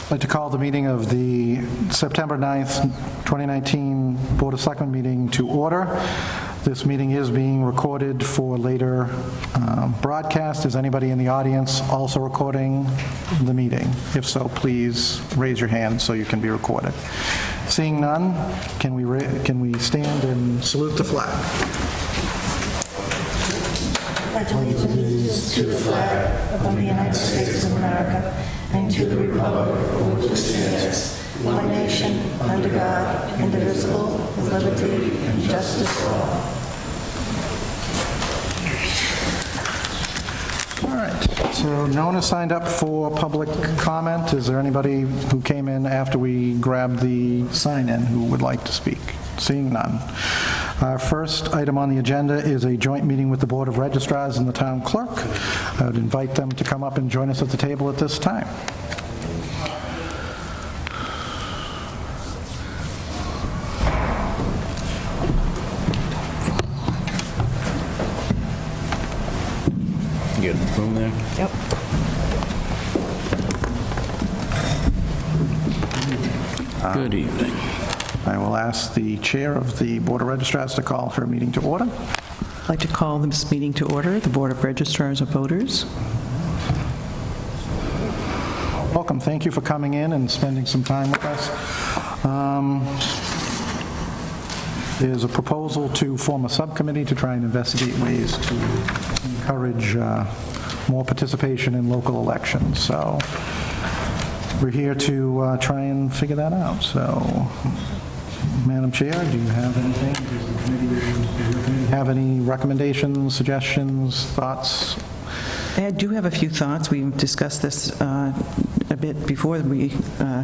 I'd like to call the meeting of the September 9th, 2019 Board of Selectmen meeting to order. This meeting is being recorded for later broadcast. Is anybody in the audience also recording the meeting? If so, please raise your hand so you can be recorded. Seeing none, can we stand and salute the flag? Pledge allegiance to the flag of the United States of America and to the republic for which it stands, one nation, under God, indivisible, with liberty and justice for all. All right, so no one has signed up for public comment. Is there anybody who came in after we grabbed the sign-in who would like to speak? Seeing none. Our first item on the agenda is a joint meeting with the Board of Registrars and the Town Clerk. I would invite them to come up and join us at the table at this time. You got the room there? Yep. Good evening. I will ask the Chair of the Board of Registrars to call her meeting to order. I'd like to call this meeting to order, the Board of Registrars of Voters. Welcome. Thank you for coming in and spending some time with us. There's a proposal to form a subcommittee to try and investigate ways to encourage more participation in local elections. So we're here to try and figure that out. So, Madam Chair, do you have anything? Does the committee have any recommendations, suggestions, thoughts? I do have a few thoughts. We discussed this a bit before we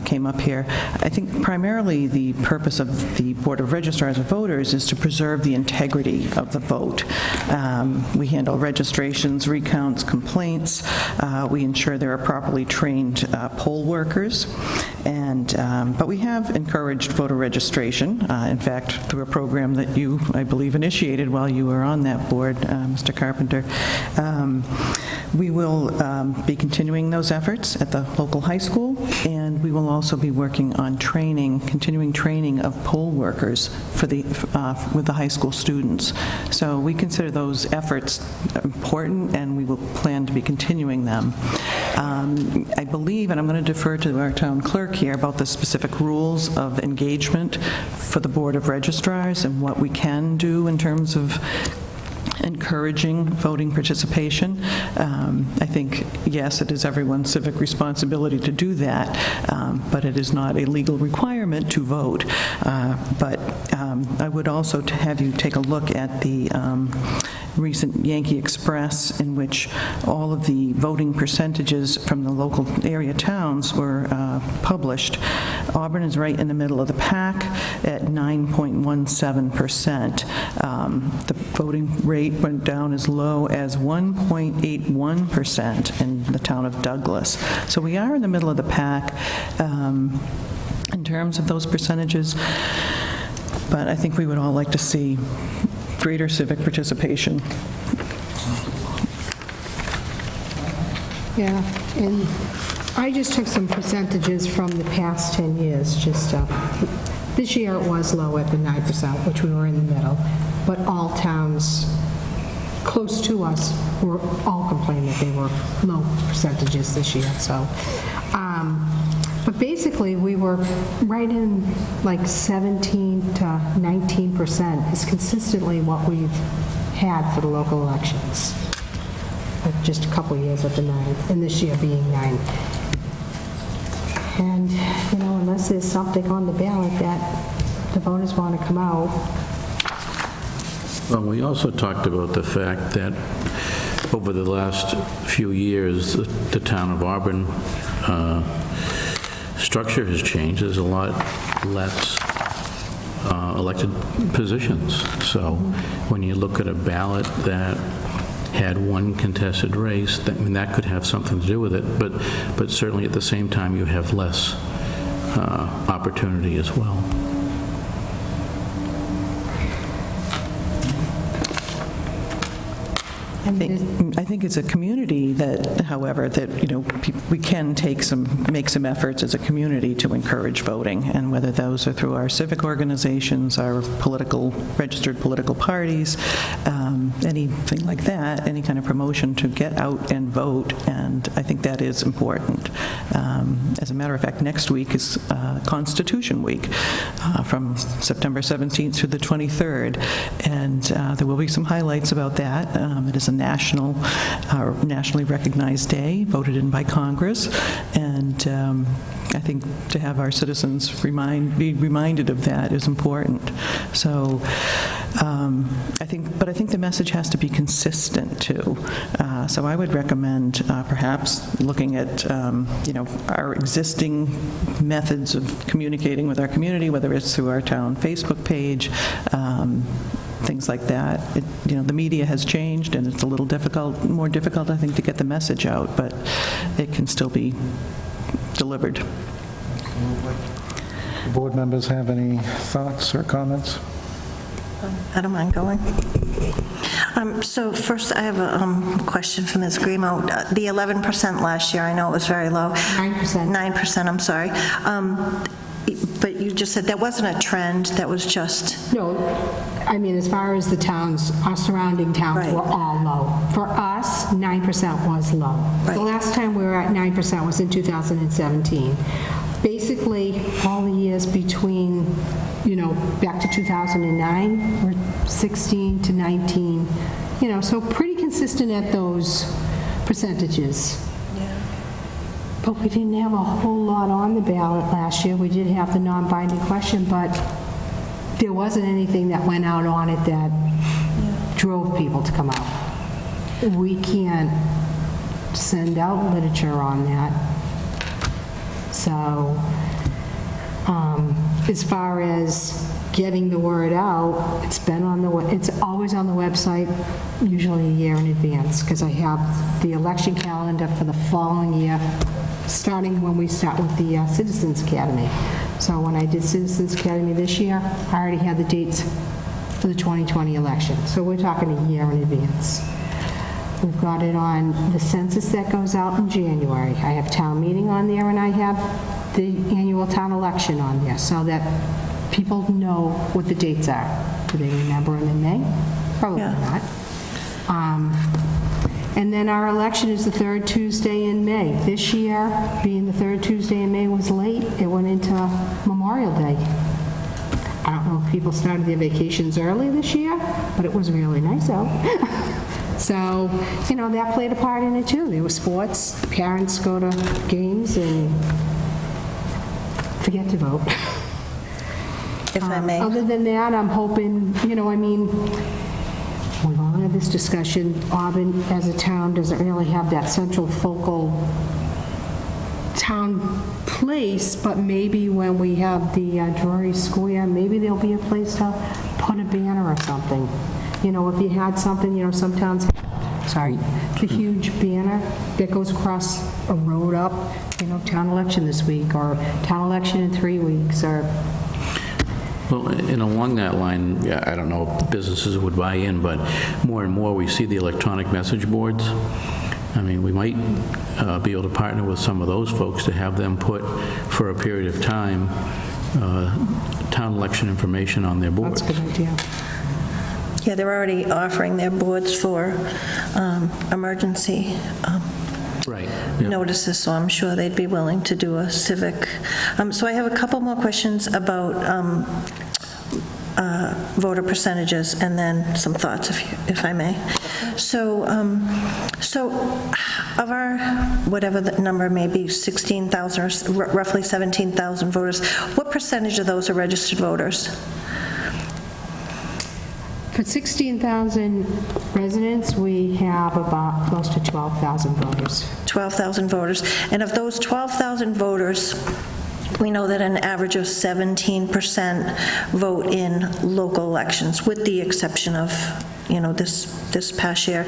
came up here. I think primarily the purpose of the Board of Registrars of Voters is to preserve the integrity of the vote. We handle registrations, recounts, complaints. We ensure there are properly trained poll workers. But we have encouraged voter registration, in fact, through a program that you, I believe, initiated while you were on that board, Mr. Carpenter. We will be continuing those efforts at the local high school, and we will also be working on continuing training of poll workers with the high school students. So we consider those efforts important, and we will plan to be continuing them. I believe, and I'm going to defer to our town clerk here, about the specific rules of engagement for the Board of Registrars and what we can do in terms of encouraging voting participation. I think, yes, it is everyone's civic responsibility to do that, but it is not a legal requirement to vote. But I would also have you take a look at the recent Yankee Express, in which all of the voting percentages from the local area towns were published. Auburn is right in the middle of the pack at 9.17%. The voting rate went down as low as 1.81% in the town of Douglas. So we are in the middle of the pack in terms of those percentages, but I think we would all like to see greater civic participation. Yeah, and I just took some percentages from the past 10 years. This year it was low at the 9%, which we were in the middle, but all towns close to us were all complaining that they were low percentages this year. So, but basically we were right in like 17 to 19% is consistently what we've had for the local elections. Like just a couple of years at the 9, and this year being 9. And, unless there's something on the ballot that the voters want to come out. Well, we also talked about the fact that over the last few years, the town of Auburn structure has changed. There's a lot less elected positions. So when you look at a ballot that had one contested race, that could have something to do with it, but certainly at the same time you have less opportunity as well. I think it's a community that, however, that, we can make some efforts as a community to encourage voting, and whether those are through our civic organizations, our registered political parties, anything like that, any kind of promotion to get out and vote, and I think that is important. As a matter of fact, next week is Constitution Week, from September 17th through the 23rd, and there will be some highlights about that. It is a nationally recognized day, voted in by Congress, and I think to have our citizens be reminded of that is important. So I think the message has to be consistent too. So I would recommend perhaps looking at our existing methods of communicating with our community, whether it's through our town Facebook page, things like that. The media has changed, and it's a little more difficult, I think, to get the message out, but it can still be delivered. Board members have any thoughts or comments? I don't mind going. So first, I have a question for Ms. Grimo. The 11% last year, I know it was very low. 9%. 9%, I'm sorry. But you just said that wasn't a trend, that was just... No, I mean, as far as the towns, our surrounding towns Right. were all low. For us, 9% was low. Right. The last time we were at 9% was in 2017. Basically, all the years between, back to 2009, were 16 to 19, so pretty consistent at those percentages. But we didn't have a whole lot on the ballot last year. We did have the non-binding question, but there wasn't anything that went out on it that drove people to come out. We can't send out literature on that. So, as far as getting the word out, it's always on the website, usually a year in advance, because I have the election calendar for the following year, starting when we start with the Citizens Academy. So when I did Citizens Academy this year, I already had the dates for the 2020 election. So we're talking a year in advance. We've got it on the census that goes out in January. I have town meeting on there, and I have the annual town election on there, so that people know what the dates are. Do they remember them in May? Probably not. And then our election is the third Tuesday in May. This year, being the third Tuesday in May was late. It went into Memorial Day. I don't know if people started their vacations early this year, but it was really nice out. So, that played a part in it too. There were sports, parents go to games and forget to vote. If I may. Other than that, I'm hoping, we've all had this discussion. Auburn, as a town, doesn't really have that central focal town place, but maybe when we have the Drury Square, maybe there'll be a place to put a banner or something. If you had something, some towns, the huge banner that goes across a road up, town election this week, or town election in 3 weeks, or... Well, and along that line, I don't know if businesses would buy in, but more and more we see the electronic message boards. I mean, we might be able to partner with some of those folks to have them put, for a period of time, town election information on their boards. That's a good idea. Yeah, they're already offering their boards for emergency Right. Yep. notices, so I'm sure they'd be willing to do a civic. So I have a couple more questions about voter percentages, and then some thoughts, if I may. So of our, whatever the number may be, 16,000 or roughly 17,000 voters, what percentage of those are registered voters? For 16,000 residents, we have about close to 12,000 voters. 12,000 voters. And of those 12,000 voters, we know that an average of 17% vote in local elections, with the exception of, this past year.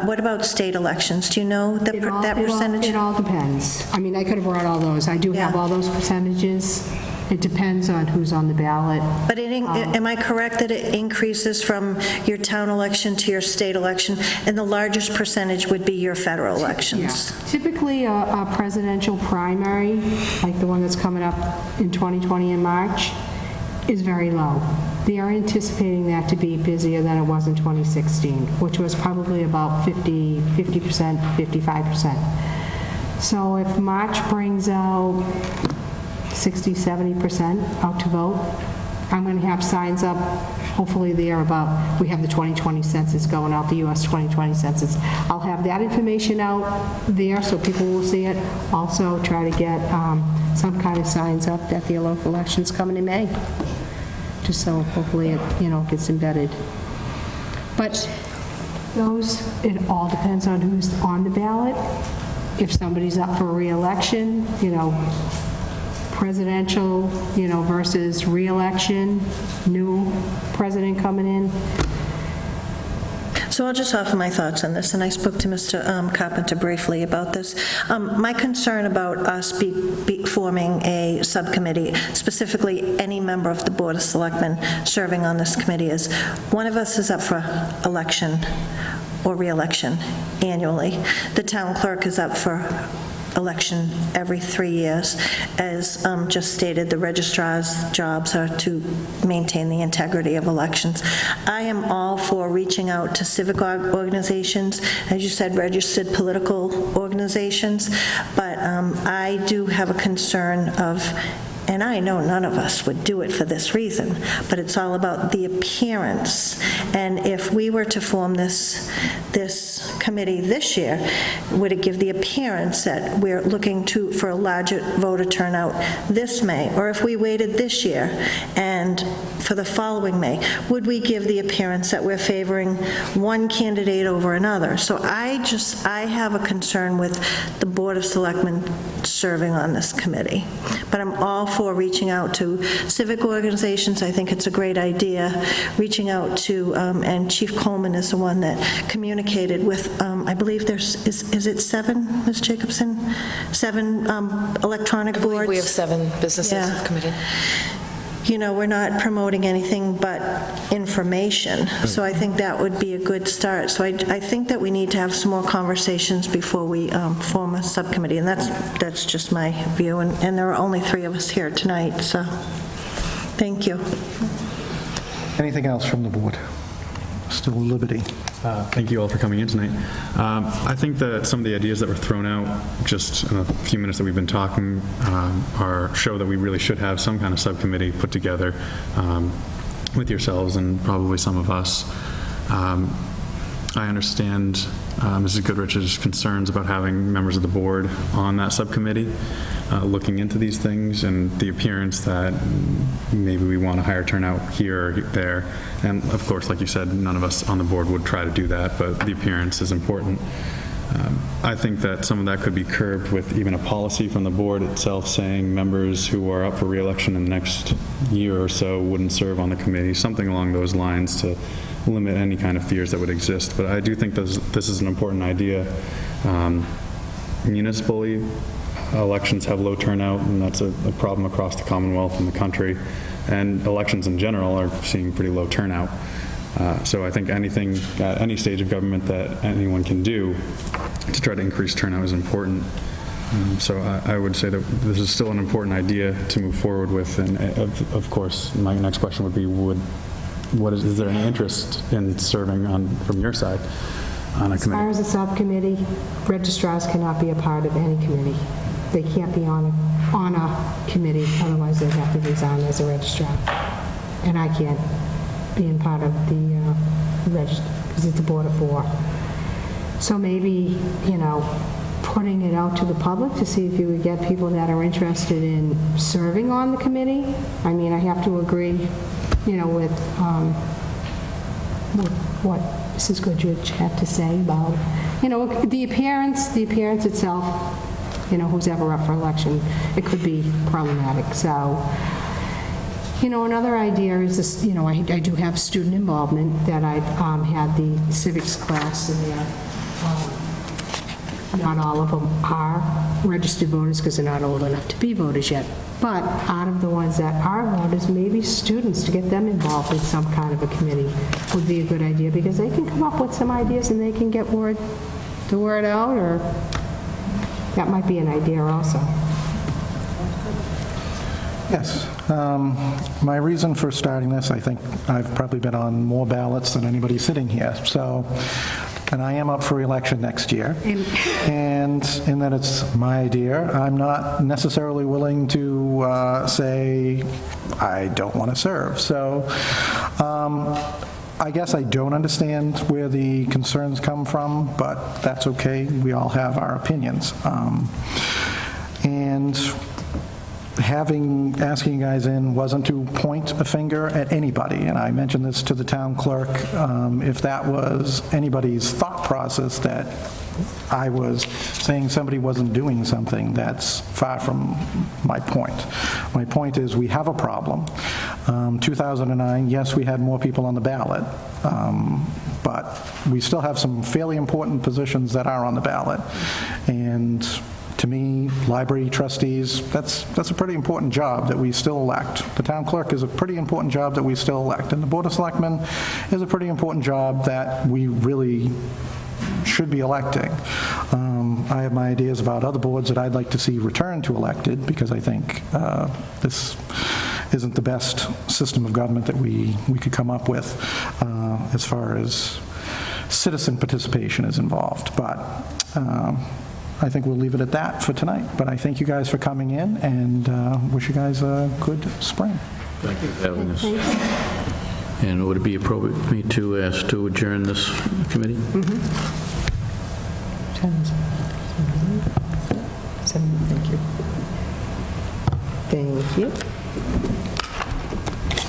What about state elections? Do you know that percentage? It all depends. I mean, I could have brought all those. I do have Yeah. all those percentages. It depends on who's on the ballot. But am I correct that it increases from your town election to your state election, and the largest percentage would be your federal elections? Typically, a presidential primary, like the one that's coming up in 2020 in March, is very low. They are anticipating that to be busier than it was in 2016, which was probably about 50%, 55%. So if March brings out 60, 70% out to vote, I'm going to have signs up, hopefully there about, we have the 2020 census going out, the US 2020 census. I'll have that information out there so people will see it. Also try to get some kind of signs up that the local election's coming in May, just so hopefully it, gets embedded. But it all depends on who's on the ballot. If somebody's up for re-election, presidential, versus re-election, new president coming in. So I'll just offer my thoughts on this, and I spoke to Mr. Carpenter briefly about this. My concern about us forming a subcommittee, specifically any member of the Board of Selectmen serving on this committee, is one of us is up for election or re-election annually. The town clerk is up for election every 3 years. As just stated, the registrar's jobs are to maintain the integrity of elections. I am all for reaching out to civic organizations, as you said, registered political organizations, but I do have a concern of, and I know none of us would do it for this reason, but it's all about the appearance. And if we were to form this committee this year, would it give the appearance that we're looking for a larger voter turnout this May? Or if we waited this year and for the following May, would we give the appearance that we're favoring one candidate over another? So I have a concern with the Board of Selectmen serving on this committee. But I'm all for reaching out to civic organizations. I think it's a great idea. Reaching out to, and Chief Coleman is the one that communicated with, I believe is it 7, Ms. Jacobson? 7 electronic boards? We have 7 businesses have committed. We're not promoting anything but information, so I think that would be a good start. So I think that we need to have some more conversations before we form a subcommittee, and that's just my view, and there are only 3 of us here tonight, so thank you. Anything else from the board? Still Liberty. Thank you all for coming in tonight. I think that some of the ideas that were thrown out just in a few minutes that we've been talking show that we really should have some kind of subcommittee put together with yourselves and probably some of us. I understand Mrs. Goodrich's concerns about having members of the board on that subcommittee looking into these things, and the appearance that maybe we want a higher turnout here or there. And of course, like you said, none of us on the board would try to do that, but the appearance is important. I think that some of that could be curbed with even a policy from the board itself saying members who are up for re-election in the next year or so wouldn't serve on the committee, something along those lines to limit any kind of fears that would exist. But I do think this is an important idea. Municipally, elections have low turnout, and that's a problem across the Commonwealth and the country. And elections in general are seeing pretty low turnout. So I think anything at any stage of government that anyone can do to try to increase turnout is important. So I would say that this is still an important idea to move forward with. And of course, my next question would be, is there any interest in serving from your side on a committee? As far as a subcommittee, registrars cannot be a part of any committee. They can't be on a committee, otherwise they have to resign as a registrar. And I can't be in part of the register, because it's a board of 4. So maybe, putting it out to the public to see if you would get people that are interested in serving on the committee. I mean, I have to agree, with what Mrs. Goodrich had to say about, the appearance itself, who's ever up for election, it could be problematic. So, another idea is this, I do have student involvement that I've had the civics class in there. not all of them are registered voters because they're not old enough to be voters yet. But out of the ones that are voters, maybe students, to get them involved in some kind of a committee would be a good idea, because they can come up with some ideas and they can get the word out, or that might be an idea also. Yes. My reason for starting this, I think I've probably been on more ballots than anybody sitting here, so, and I am up for election next year. And in that it's my idea, I'm not necessarily willing to say I don't want to serve. So I guess I don't understand where the concerns come from, but that's okay. We all have our opinions. And asking you guys in wasn't to point a finger at anybody, and I mentioned this to the town clerk. If that was anybody's thought process, that I was saying somebody wasn't doing something, that's far from my point. My point is we have a problem. 2009, yes, we had more people on the ballot, but we still have some fairly important positions that are on the ballot. And to me, library trustees, that's a pretty important job that we still elect. The town clerk is a pretty important job that we still elect. And the Board of Selectmen is a pretty important job that we really should be electing. I have my ideas about other boards that I'd like to see returned to elected, because I think this isn't the best system of government that we could come up with as far as citizen participation is involved. But I think we'll leave it at that for tonight. But I thank you guys for coming in, and wish you guys a good spring. Thank you for having us. And would it be appropriate for me to ask to adjourn this committee? Thank you. Thank you.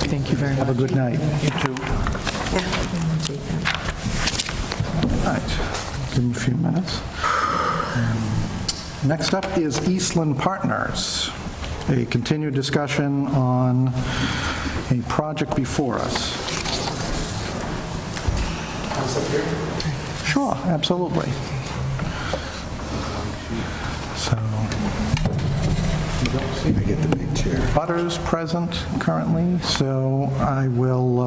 Thank you very much. Have a good night. You too. All right. Give them a few minutes. Next up is Eastland Partners, a continued discussion on a project before us. Sure, absolutely. So, I get the big chair. Butters present currently, so I will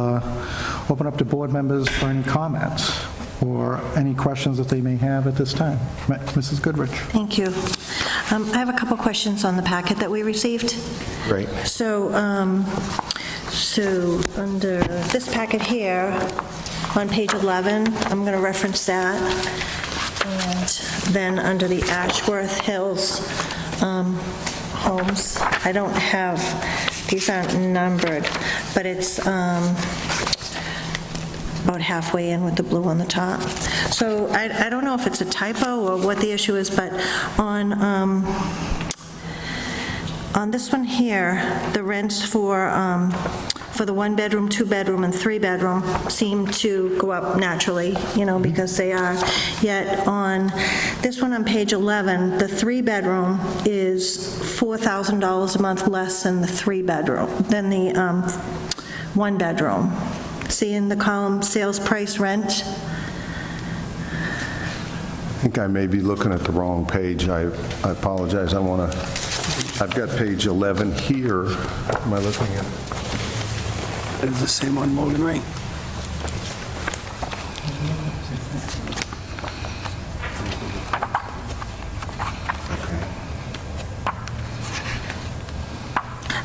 open up to board members for any comments or any questions that they may have at this time. Mrs. Goodrich. Thank you. I have a couple questions on the packet that we received. Great. So under this packet here, on page 11, I'm going to reference that. And then under the Ashworth Hills homes, I don't have, these aren't numbered, but it's about halfway in with the blue on the top. So I don't know if it's a typo or what the issue is, but on this one here, the rents for the one-bedroom, two-bedroom, and three-bedroom seem to go up naturally, because they are. Yet on this one on page 11, the three-bedroom is $4,000 a month less than the three-bedroom, than the one-bedroom. See in the column, sales price rent? I think I may be looking at the wrong page. I apologize. I've got page 11 here. Am I looking at? It's the same on Morgan Ring.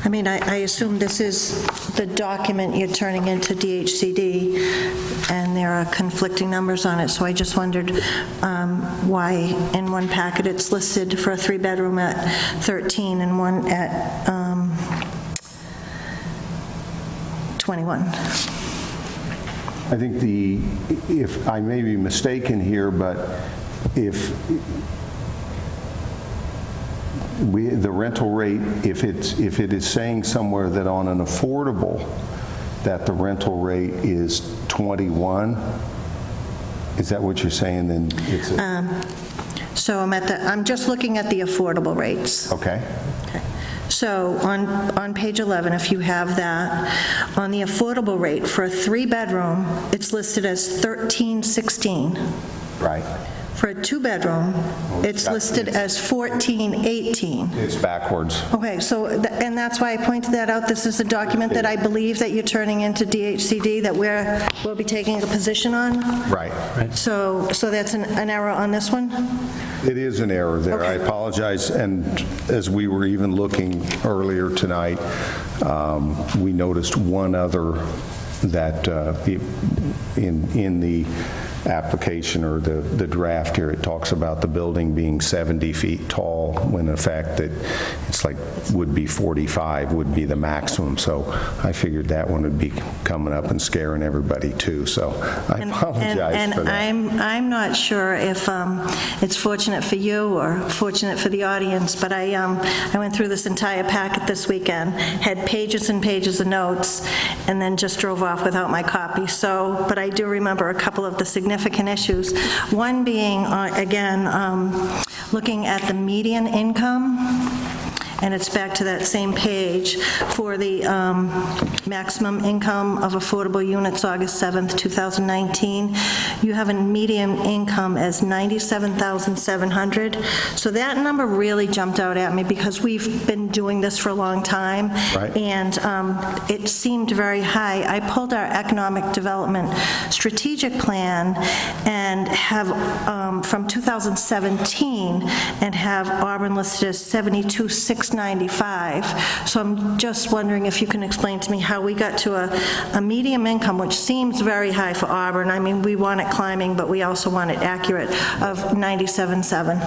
I mean, I assume this is the document you're turning into DHCD, and there are conflicting numbers on it, so I just wondered why in one packet it's listed for a three-bedroom at 13 and one at 21. I think if I may be mistaken here, but if the rental rate, if it is saying somewhere that on an affordable, that the rental rate is 21, is that what you're saying? Then it's So I'm just looking at the affordable rates. okay. So on page 11, if you have that, on the affordable rate for a three-bedroom, it's listed as $1,316. Right. for a two-bedroom, it's listed as 1418. It's backwards. Okay, so, and that's why I pointed that out. This is a document that I believe that you're turning into DHCD, that we'll be taking a position on. Right. So that's an error on this one? It is an error there. I Okay. apologize. And as we were even looking earlier tonight, we noticed one other that in the application or the draft here, it talks about the building being 70 feet tall, when in fact that it's like, would be 45 would be the maximum. So I figured that one would be coming up and scaring everybody too. So I apologize for that. And I'm not sure if it's fortunate for you or fortunate for the audience, but I went through this entire packet this weekend, had pages and pages of notes, and then just drove off without my copy. So, but I do remember a couple of the significant issues. One being, again, looking at the median income, and it's back to that same page, for the maximum income of affordable units, August 7th, 2019. You have a median income as $97,700. So that number really jumped out at me because we've been doing this for a long time. Right. And it seemed very high. I pulled our economic development strategic plan and have, from 2017, and have Auburn listed as 72,695. So I'm just wondering if you can explain to me how we got to a medium income, which seems very high for Auburn. I mean, we want it climbing, but we also want it accurate, of 97.7.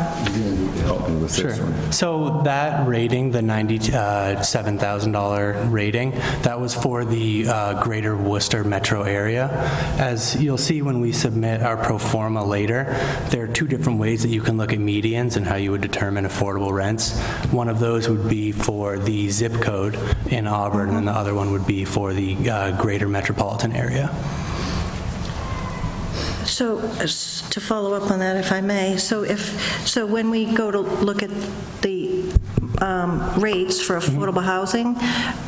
Help me with this one. So that rating, the $97,000 rating, that was for the greater Worcester metro area. As you'll see when we submit our pro forma later, there are two different ways that you can look at medians and how you would determine affordable rents. One of those would be for the zip code in Auburn, and the other one would be for the greater metropolitan area. So, to follow up on that, if I may, so when we go to look at the rates for affordable housing,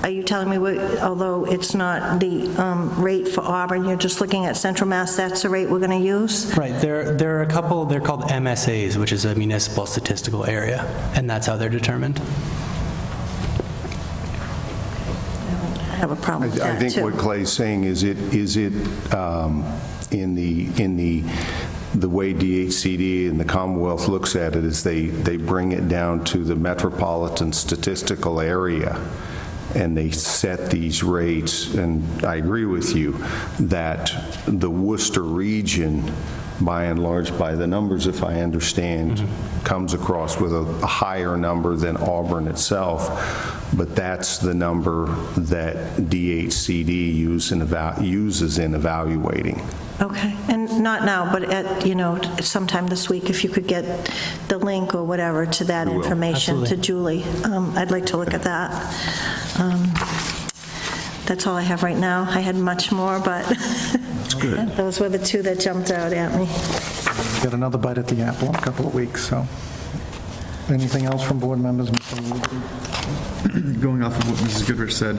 are you telling me, although it's not the rate for Auburn, you're just looking at Central Mass, that's the rate we're going to use? Right. There are a couple, they're called MSAs, which is a municipal statistical area, and that's how they're determined. I have a problem with I that, think too. what Clay's saying is it in the way DHCD and the Commonwealth looks at it is they bring it down to the metropolitan statistical area, and they set these rates. And I agree with you that the Worcester region, by and large, by the numbers, if I understand, comes across with a higher number than Auburn itself, but that's the number that DHCD uses in evaluating. Okay, and not now, but sometime this week, if you could get the link or whatever to that will. information to Absolutely. Julie. I'd like to look at that. That's all I have right now. I had much more, but those were the two that jumped out at me. Get another bite at the apple in a couple of weeks, so. Anything else from board members? Going off of what Mrs. Goodrich said,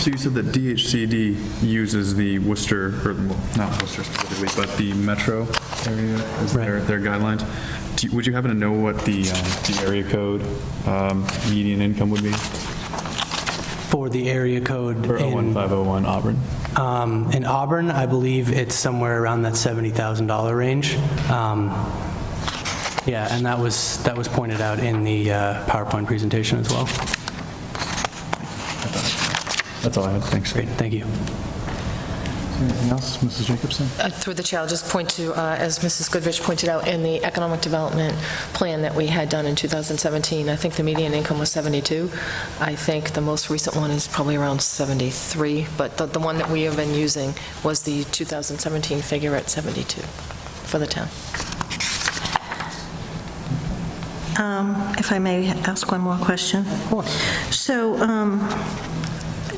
so you said that DHCD uses the Worcester, or well, not Worcester specifically, but the metro area as their guidelines. Would you happen to know what the area code median income would be? For the area code For in 01501 Auburn? In Auburn, I believe it's somewhere around that $70,000 range. Yeah, and that was pointed out in the PowerPoint presentation as well. That's all I had, thanks. Great, thank you. Anything else, Mrs. Jacobson? Through the chair, I'll just point to, as Mrs. Goodrich pointed out, in the economic development plan that we had done in 2017, I think the median income was 72. I think the most recent one is probably around 73, but the one that we have been using was the 2017 figure at 72 for the town. If I may ask one more question? Of course. So,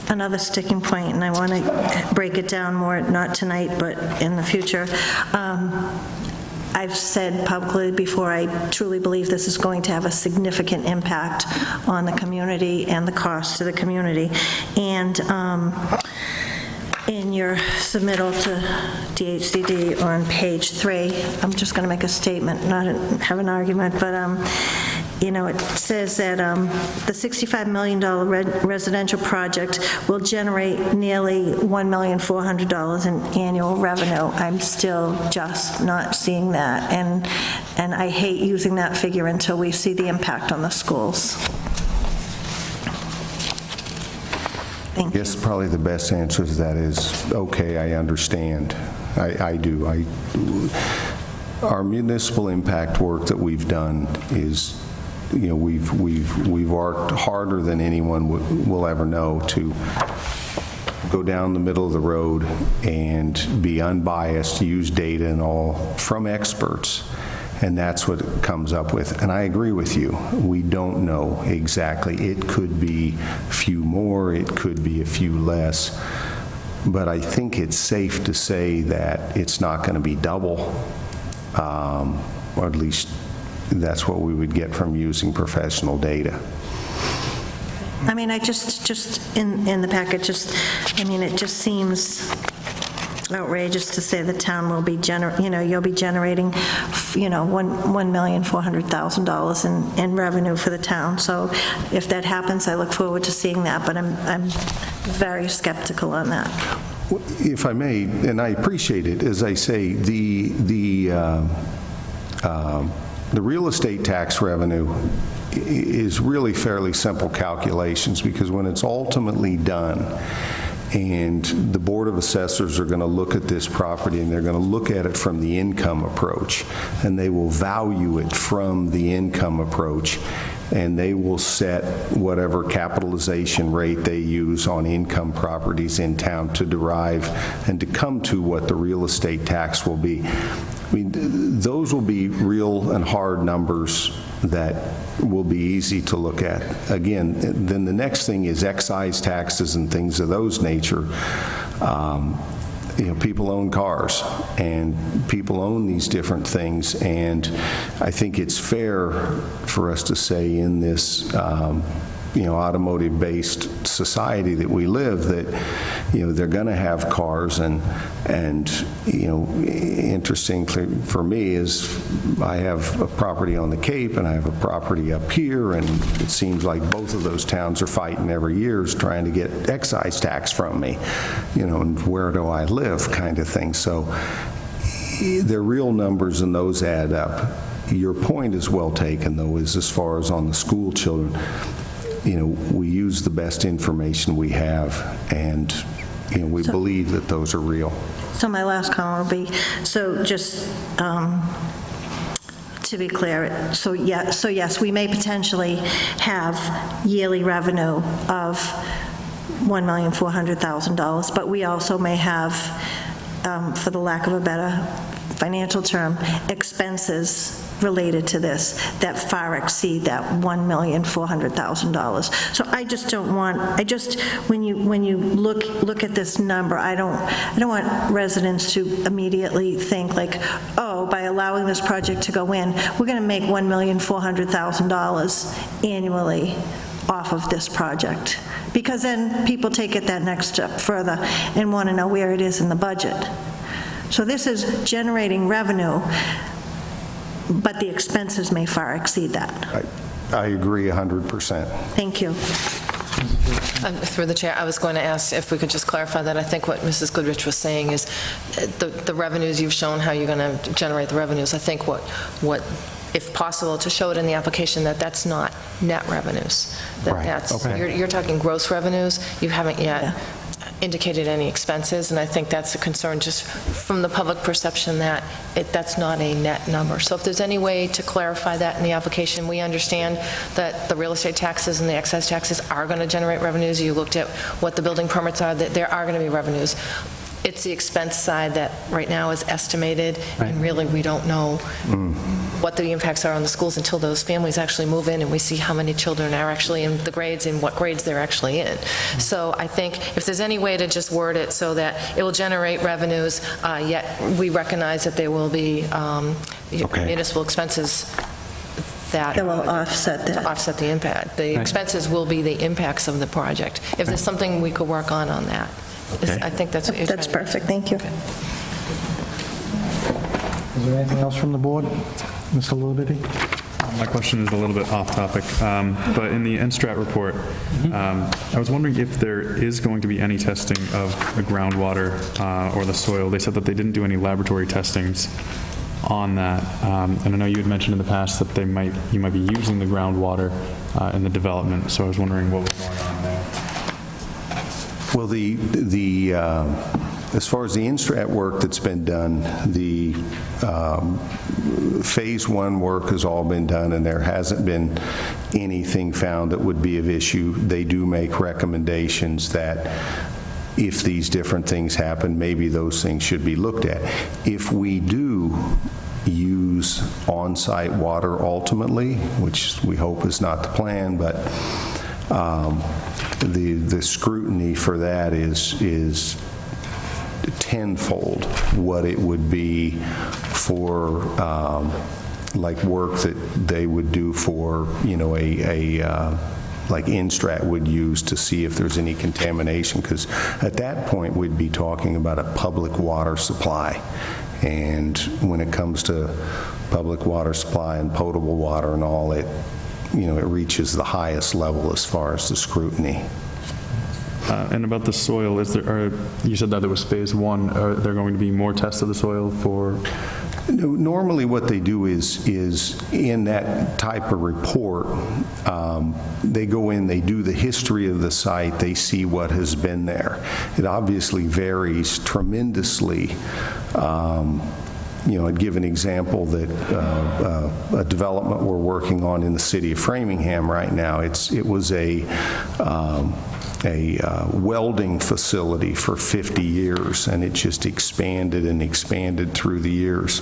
another sticking point, and I want to break it down more, not tonight, but in the future. I've said publicly before, I truly believe this is going to have a significant impact on the community and the cost to the community. And in your submittal to DHCD on page 3, I'm just going to make a statement, not have an argument, but, it says that the $65 million residential project will generate nearly $1,400,000 in annual revenue. I'm still just not seeing that, and I hate using that figure until we see the impact on the schools. I guess probably the best answer to that is, okay, I understand. I do. Our municipal impact work that we've done is, we've worked harder than anyone will ever know to go down the middle of the road and be unbiased, use data and all from experts. And that's what it comes up with. And I agree with you. We don't know exactly. It could be a few more, it could be a few less. But I think it's safe to say that it's not going to be double, or at least that's what we would get from using professional data. I mean, I just in the packet, it just seems outrageous to say the town will be, you'll be generating, $1,400,000 in revenue for the town. So if that happens, I look forward to seeing that, but I'm very skeptical on that. If I may, and I appreciate it, as I say, the real estate tax revenue is really fairly simple calculations, because when it's ultimately done, and the Board of Assessors are going to look at this property, and they're going to look at it from the income approach, and they will value it from the income approach, and they will set whatever capitalization rate they use on income properties in town to derive and to come to what the real estate tax will be. I mean, those will be real and hard numbers that will be easy to look at. Again, then the next thing is excise taxes and things of those nature. People own cars, and people own these different things, and I think it's fair for us to say in this automotive-based society that we live that, they're going to have cars, and interesting for me is I have a property on the Cape and I have a property up here, and it seems like both of those towns are fighting every year trying to get excise tax from me, and where do I live kind of thing. So they're real numbers, and those add up. Your point is well taken, though, is as far as on the school children, we use the best information we have, and we believe that those are real. So my last comment will be, so just to be clear, so yes, we may potentially have yearly revenue of $1,400,000, but we also may have, for the lack of a better financial term, expenses related to this that far exceed that $1,400,000. So I just don't want, when you look at this number, I don't want residents to immediately think like, oh, by allowing this project to go in, we're going to make $1,400,000 annually off of this project. Because then people take it that next step further and want to know where it is in the budget. So this is generating revenue, but the expenses may far exceed that. I agree 100%. Thank you. Through the chair, I was going to ask if we could just clarify that. I think what Mrs. Goodrich was saying is the revenues, you've shown how you're going to generate the revenues. I think what if possible, to show it in the application that that's not net revenues. That Right. that's, Okay. you're talking gross revenues. You haven't yet indicated any expenses, and I think that's a concern just from the public perception that that's not a net number. So if there's any way to clarify that in the application, we understand that the real estate taxes and the excise taxes are going to generate revenues. You looked at what the building permits are, that there are going to be revenues. It's the expense side that right now is estimated, and really we don't know what the impacts are on the schools until those families actually move in and we see how many children are actually in the grades and what grades they're actually in. So I think if there's any way to just word it so that it will generate revenues, yet we recognize that there will be municipal expenses that will offset that. to offset the impact. The expenses will be the impacts of the project. If there's something we could work on that. I think that's what you're trying That's to do. perfect, thank you. Is there anything else from the board? Mr. Lilliberty? My question is a little bit off topic, but in the NSTRAT report, I was wondering if there is going to be any testing of the groundwater or the soil. They said that they didn't do any laboratory testings on that, and I know you had mentioned in the past that you might be using the groundwater in the development, so I was wondering what was going on there. Well, as far as the NSTRAT work that's been done, the Phase 1 work has all been done, and there hasn't been anything found that would be of issue. They do make recommendations that if these different things happen, maybe those things should be looked at. If we do use on-site water ultimately, which we hope is not the plan, but the scrutiny for that is tenfold what it would be for like work that they would do for, like NSTRAT would use to see if there's any contamination, because at that point we'd be talking about a public water supply. And when it comes to public water supply and potable water and all, it reaches the highest level as far as the scrutiny. And about the soil, you said that there was Phase 1. Are there going to be more tests of the soil for? Normally what they do is in that type of report, they go in, they do the history of the site, they see what has been there. It obviously varies tremendously. I'd give an example that a development we're working on in the city of Framingham right now. It was a welding facility for 50 years, and it just expanded and expanded through the years.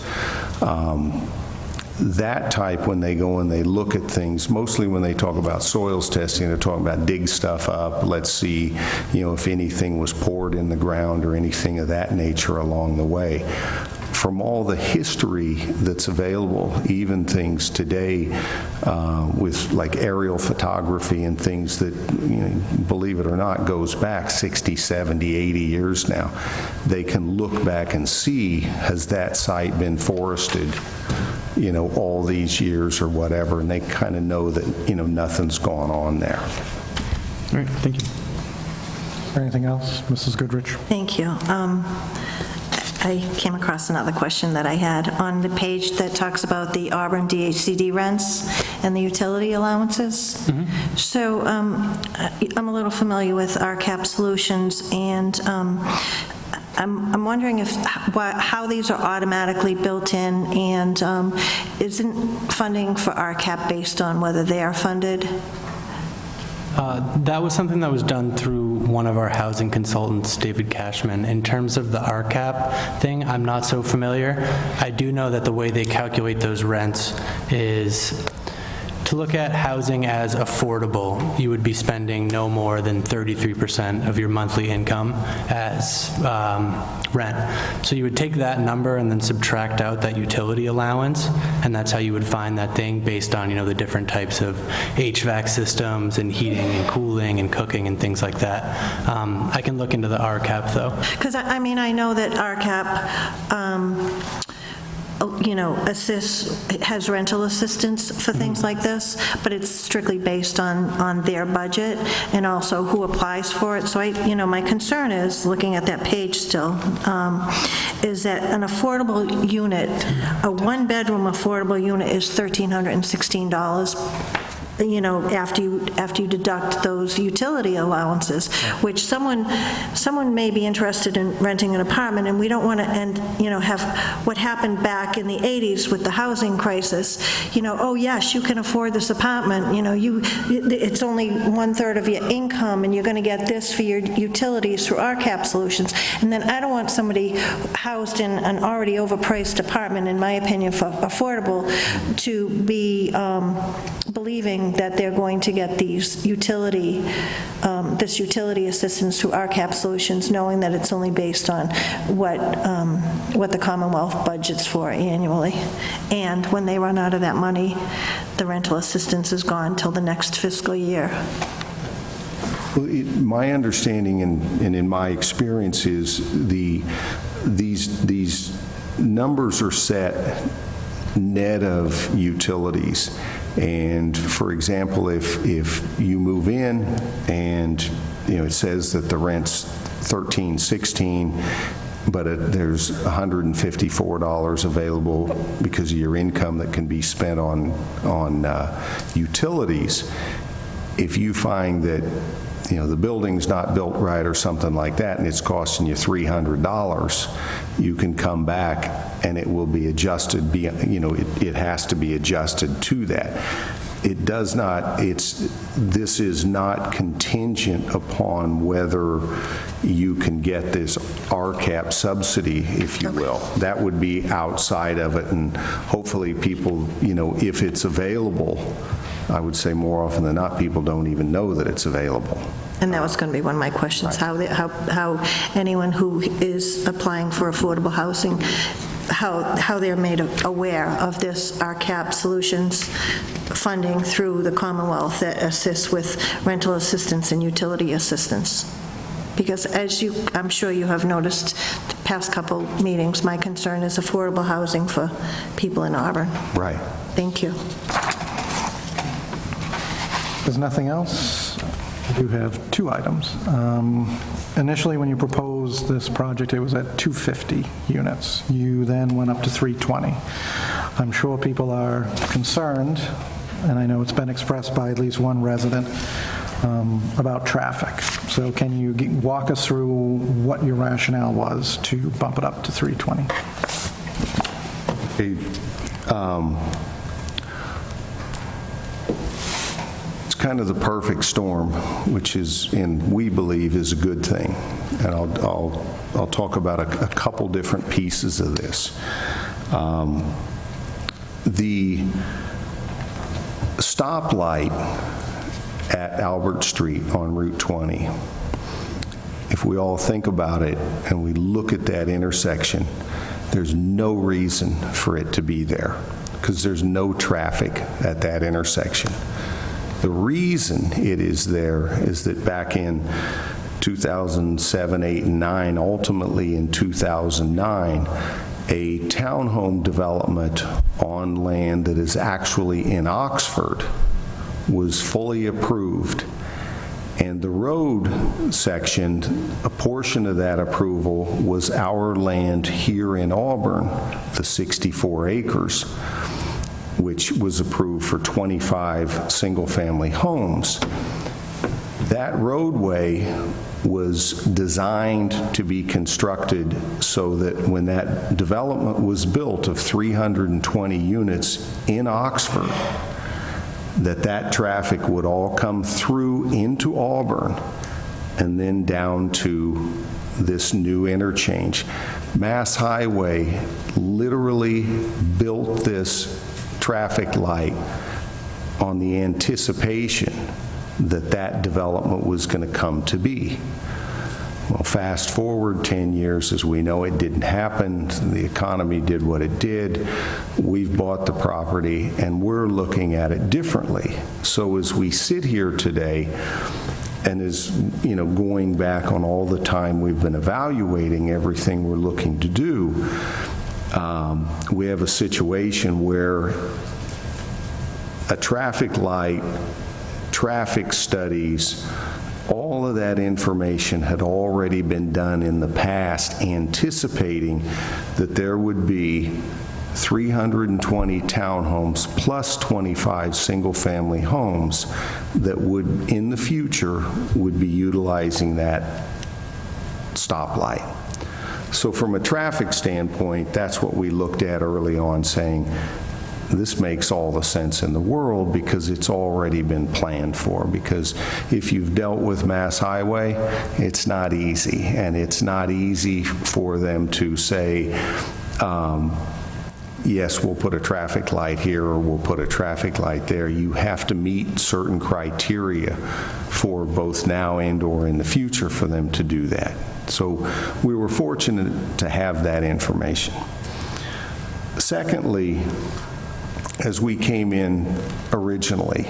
That type, when they go and they look at things, mostly when they talk about soils testing, they're talking about dig stuff up, let's see, if anything was poured in the ground or anything of that nature along the way. From all the history that's available, even things today with like aerial photography and things that, believe it or not, goes back 60, 70, 80 years now, they can look back and see, has that site been forested, all these years or whatever, and they kind of know that, nothing's gone on there. All right, thank you. Is there anything else? Mrs. Goodrich? Thank you. I came across another question that I had on the page that talks about the Auburn DHCD rents and the utility allowances. So I'm a little familiar with RCAP Solutions, and I'm wondering how these are automatically built in, and isn't funding for RCAP based on whether they are funded? That was something that was done through one of our housing consultants, David Cashman. In terms of the RCAP thing, I'm not so familiar. I do know that the way they calculate those rents is to look at housing as affordable. You would be spending no more than 33% of your monthly income as rent. So you would take that number and then subtract out that utility allowance, and that's how you would find that thing based on, the different types of HVAC systems and heating and cooling and cooking and things like that. I can look into the RCAP though. Because I know that RCAP has rental assistance for things like this, but it's strictly based on their budget and also who applies for it. So my concern is, looking at that page still, is that an affordable unit, a one-bedroom affordable unit is $1,316. After you deduct those utility allowances, which someone may be interested in renting an apartment, and we don't want to have what happened back in the 80s with the housing crisis. Oh yes, you can afford this apartment. It's only 1/3 of your income, and you're going to get this for your utilities through RCAP Solutions. And then I don't want somebody housed in an already overpriced apartment, in my opinion, for affordable, to be believing that they're going to get this utility assistance through RCAP Solutions, knowing that it's only based on what the Commonwealth budgets for annually. And when they run out of that money, the rental assistance is gone till the next fiscal year. Well, my understanding and in my experience is these numbers are set net of utilities. And for example, if you move in and it says that the rent's $13.16, but there's $154 available because of your income that can be spent on utilities. If you find that the building's not built right or something like that, and it's costing you $300, you can come back and it will be adjusted. It has to be adjusted to that. It does not. This is not contingent upon whether you can get this RCAP subsidy, if you will. That would be outside of it, and hopefully people, if it's available, I would say more often than not, people don't even know that it's available. And that was going to be one of my questions, how anyone who is applying for affordable housing, how they're made aware of this RCAP Solutions funding through the Commonwealth that assists with rental assistance and utility assistance. Because I'm sure you have noticed the past couple meetings, my concern is affordable housing for people in Auburn. Right. Thank you. There's nothing else? I do have two items. Initially, when you proposed this project, it was at 250 units. You then went up to 320. I'm sure people are concerned, and I know it's been expressed by at least one resident, about traffic. So can you walk us through what your rationale was to bump it up to 320? Kind of the perfect storm, which is, and we believe, is a good thing. And I'll talk about a couple different pieces of this. The stoplight at Albert Street on Route 20, if we all think about it and we look at that intersection, there's no reason for it to be there because there's no traffic at that intersection. The reason it is there is that back in 2007, 8, and 9, ultimately in 2009, a townhome development on land that is actually in Oxford was fully approved. And the road section, a portion of that approval was our land here in Auburn, the 64 acres. Which was approved for 25 single-family homes. That roadway was designed to be constructed so that when that development was built of 320 units in Oxford, that traffic would all come through into Auburn and then down to this new interchange. Mass Highway literally built this traffic light on the anticipation that development was going to come to be. Well, fast forward 10 years, as we know, it didn't happen. The economy did what it did. We've bought the property, and we're looking at it differently. So as we sit here today, and as going back on all the time we've been evaluating everything we're looking to do, we have a situation where a traffic light, traffic studies, all of that information had already been done in the past, anticipating that there would be 320 townhomes plus 25 single-family homes that would, in the future, would be utilizing that stoplight. So from a traffic standpoint, that's what we looked at early on, saying this makes all the sense in the world because it's already been planned for. Because if you've dealt with Mass Highway, it's not easy. And it's not easy for them to say, yes, we'll put a traffic light here or we'll put a traffic light there. You have to meet certain criteria for both now and or in the future for them to do that. So we were fortunate to have that information. Secondly, as we came in originally,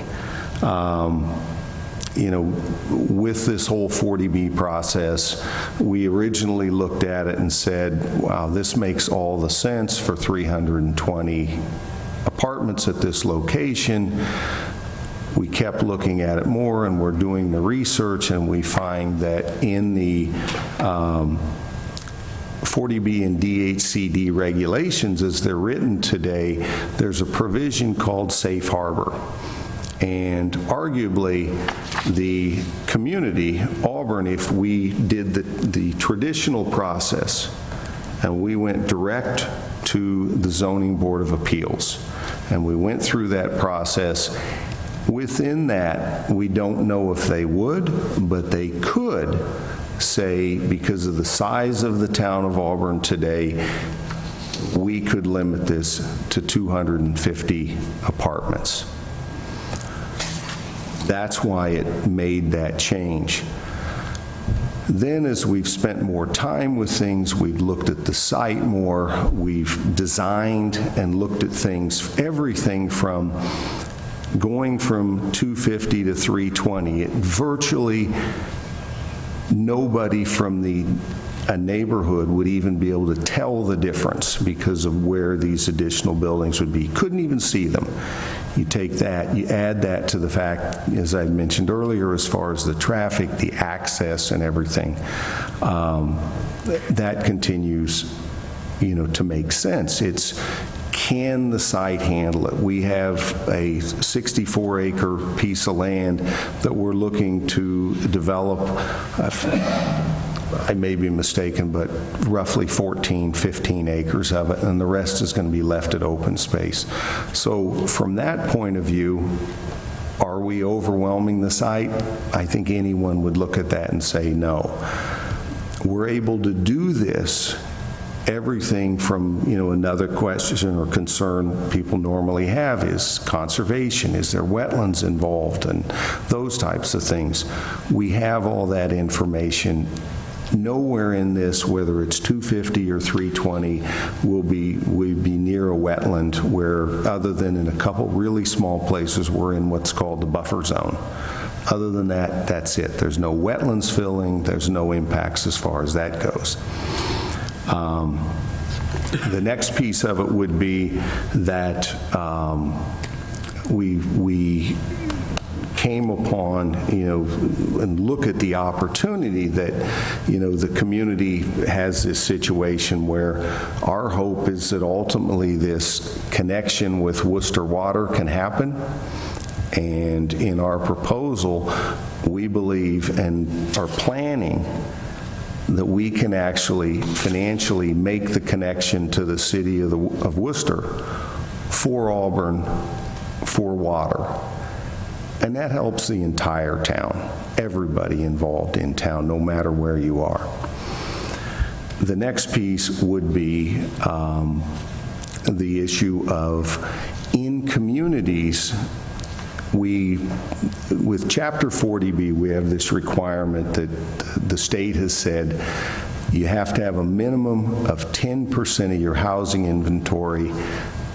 with this whole 40B process, we originally looked at it and said, wow, this makes all the sense for 320 apartments at this location. We kept looking at it more, and we're doing the research, and we find that in the 40B and DHCD regulations, as they're written today, there's a provision called safe harbor. And arguably, the community, Auburn, if we did the traditional process and we went direct to the Zoning Board of Appeals, and we went through that process, within that, we don't know if they would, but they could say, because of the size of the town of Auburn today, we could limit this to 250 apartments. That's why it made that change. Then, as we've spent more time with things, we've looked at the site more, we've designed and looked at things, everything from going from 250 to 320. It virtually nobody from a neighborhood would even be able to tell the difference because of where these additional buildings would be. Couldn't even see them. You take that, you add that to the fact, as I mentioned earlier, as far as the traffic, the access and everything, that continues, to make sense. It's, can the site handle it? We have a 64-acre piece of land that we're looking to develop. I may be mistaken, but roughly 14, 15 acres of it, and the rest is going to be left at open space. So from that point of view, are we overwhelming the site? I think anyone would look at that and say no. We're able to do this. Everything from, another question or concern people normally have is conservation. Is there wetlands involved? And those types of things. We have all that information. Nowhere in this, whether it's 250 or 320, will be near a wetland, where, other than in a couple really small places, we're in what's called the buffer zone. Other than that, that's it. There's no wetlands filling. There's no impacts as far as that goes. The next piece of it would be that we came upon, and look at the opportunity that, the community has this situation where our hope is that ultimately this connection with Worcester Water can happen. And in our proposal, we believe and are planning that we can actually financially make the connection to the city of Worcester for Auburn, for water. And that helps the entire town, everybody involved in town, no matter where you are. The next piece would be the issue of, in communities, with Chapter 40B, we have this requirement that the state has said you have to have a minimum of 10% of your housing inventory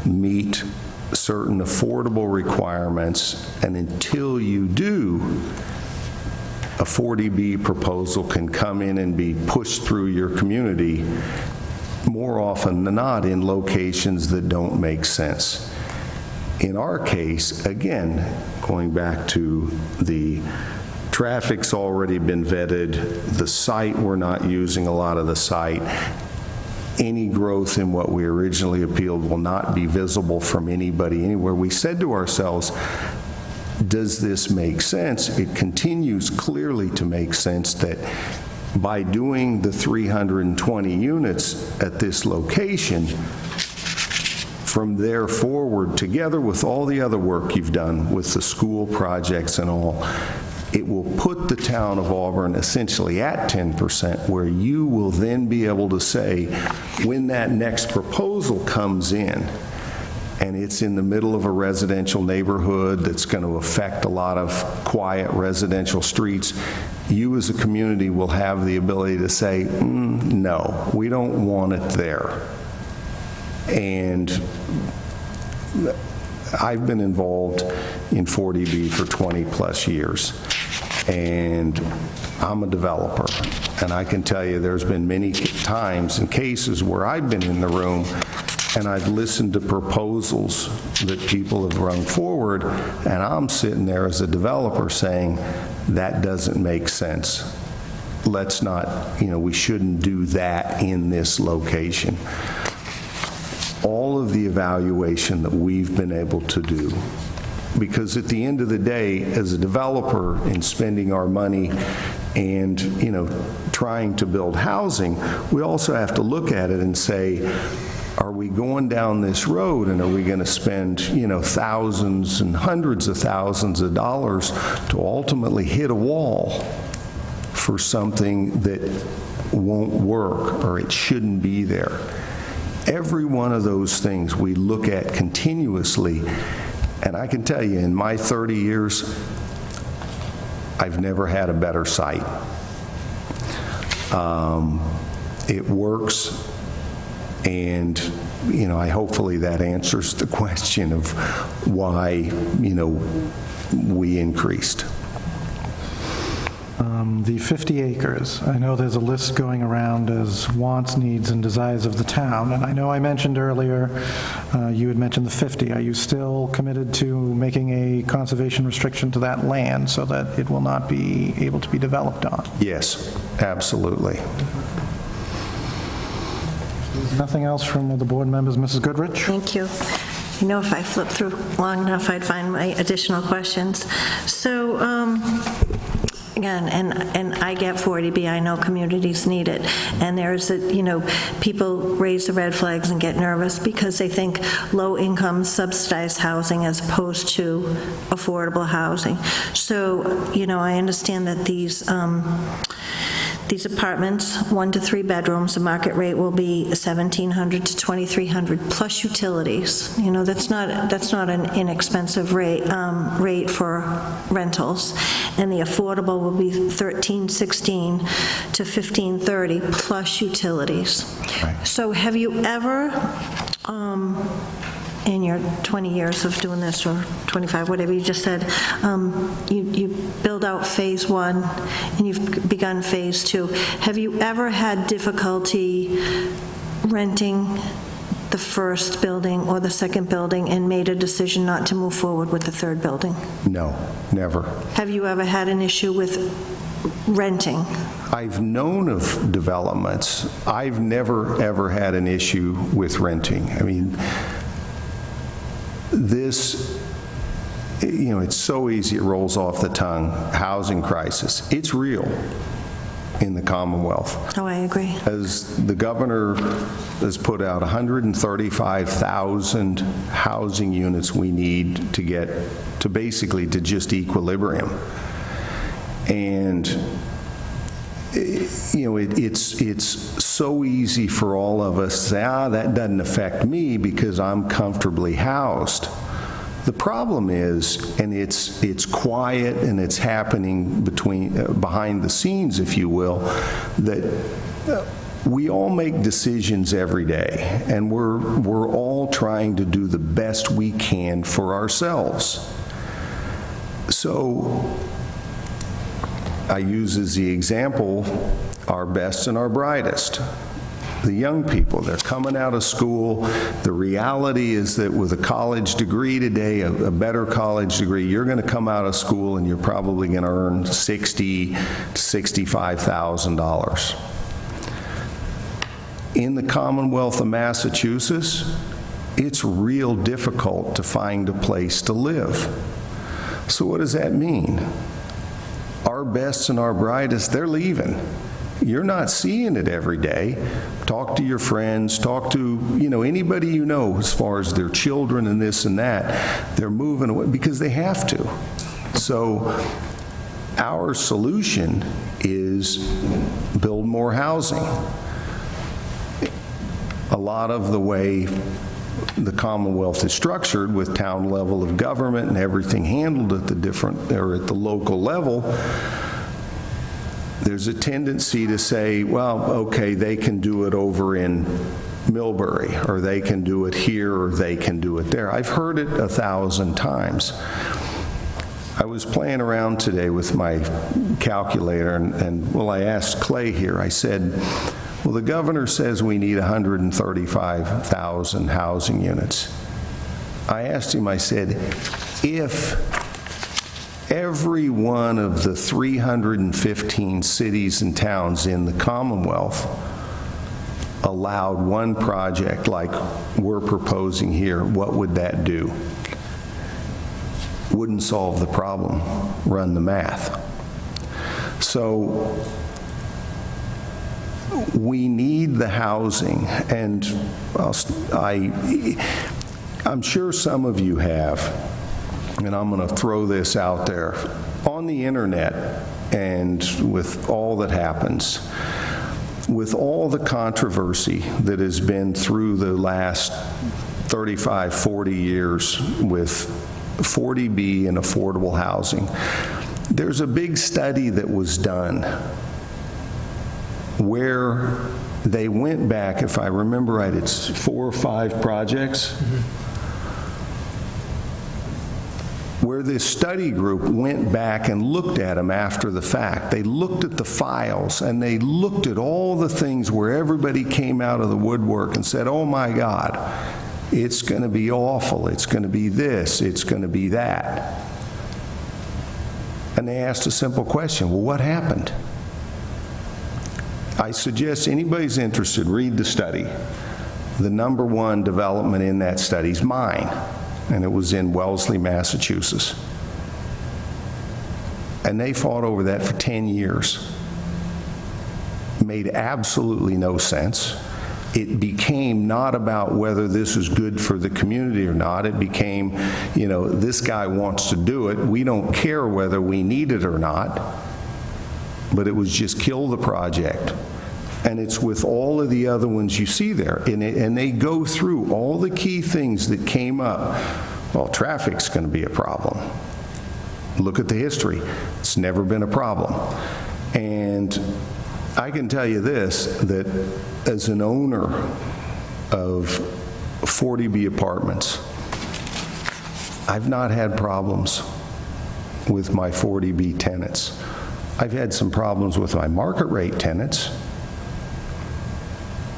meet certain affordable requirements, and until you do, a 40B proposal can come in and be pushed through your community, more often than not in locations that don't make sense. In our case, again, going back to the traffic's already been vetted, the site, we're not using a lot of the site. Any growth in what we originally appealed will not be visible from anybody anywhere. We said to ourselves, does this make sense? It continues clearly to make sense that by doing the 320 units at this location, from there forward, together with all the other work you've done with the school projects and all, it will put the town of Auburn essentially at 10%, where you will then be able to say, when that next proposal comes in, and it's in the middle of a residential neighborhood that's going to affect a lot of quiet residential streets, you as a community will have the ability to say, no, we don't want it there. And I've been involved in 40B for 20 plus years. And I'm a developer, and I can tell you there's been many times and cases where I've been in the room and I've listened to proposals that people have run forward, and I'm sitting there as a developer saying, that doesn't make sense. Let's not, we shouldn't do that in this location. All of the evaluation that we've been able to do, because at the end of the day, as a developer in spending our money and, trying to build housing, we also have to look at it and say, are we going down this road and are we going to spend, thousands and hundreds of thousands of dollars to ultimately hit a wall for something that won't work or it shouldn't be there? Every one of those things we look at continuously. And I can tell you, in my 30 years, I've never had a better site. It works, and, hopefully that answers the question of why, we increased. The 50 acres, I know there's a list going around as wants, needs, and desires of the town, and I know I mentioned earlier, you had mentioned the 50. Are you still committed to making a conservation restriction to that land so that it will not be able to be developed on? Yes, absolutely. There's nothing else from the board members. Mrs. Goodrich? Thank you. If I flip through long enough, I'd find my additional questions. So, again, and I get 40B, I know communities need it, and there's people raise the red flags and get nervous because they think low-income subsidized housing as opposed to affordable housing. So, I understand that these apartments, 1 to 3 bedrooms, the market rate will be $1,700 to $2,300 plus utilities. That's not an inexpensive rate for rentals, and the affordable will be $1,316 to $1,530 plus utilities. Right. So, have you ever, in your 20 years of doing this, or 25, whatever you just said, you build out phase 1 and you've begun phase 2. Have you ever had difficulty renting the first building or the second building and made a decision not to move forward with the third building? No, never. Have you ever had an issue with renting? I've known of developments. I've never, ever had an issue with renting. I mean, this, it's so easy, it rolls off the tongue, housing crisis. It's real in the Commonwealth. Oh, I agree. As the governor has put out 135,000 housing units we need to get to basically to just equilibrium. And it's so easy for all of us to say, that doesn't affect me because I'm comfortably housed. The problem is, and it's quiet and it's happening behind the scenes, if you will, that we all make decisions every day, and we're all trying to do the best we can for ourselves. So I use as the example our best and our brightest. The young people, they're coming out of school. The reality is that with a college degree today, a better college degree, you're going to come out of school and you're probably going to earn $60,000 to $65,000. In the Commonwealth of Massachusetts, it's real difficult to find a place to live. So what does that mean? Our best and our brightest, they're leaving. You're not seeing it every day. Talk to your friends, talk to, anybody you know as far as their children and this and that. They're moving away because they have to. So our solution is build more housing. A lot of the way the Commonwealth is structured with town level of government and everything handled at the local level, there's a tendency to say, well, okay, they can do it over in Millbury, or they can do it here, or they can do it there. I've heard it 1,000 times. I was playing around today with my calculator, and well, I asked Clay here, I said, well, the governor says we need 135,000 housing units. I asked him, I said, if every one of the 315 cities and towns in the Commonwealth allowed one project like we're proposing here, what would that do? Wouldn't solve the problem. Run the math. So we need the housing, and I'm sure some of you have, and I'm going to throw this out there, on the internet, and with all that happens, with all the controversy that has been through the last 35, 40 years with 40B and affordable housing, there's a big study that was done where they went back, if I remember right, it's 4 or 5 projects, where this study group went back and looked at them after the fact. They looked at the files, and they looked at all the things where everybody came out of the woodwork and said, oh my God, it's going to be awful, it's going to be this, it's going to be that. And they asked a simple question, well, what happened? I suggest anybody's interested, read the study. The #1 development in that study is mine, and it was in Wellesley, Massachusetts. And they fought over that for 10 years. Made absolutely no sense. It became not about whether this is good for the community or not. It became, this guy wants to do it. We don't care whether we need it or not. But it was just kill the project. And it's with all of the other ones you see there. And they go through all the key things that came up. Well, traffic's going to be a problem. Look at the history. It's never been a problem. And I can tell you this, that as an owner of 40B apartments, I've not had problems with my 40B tenants. I've had some problems with my market rate tenants,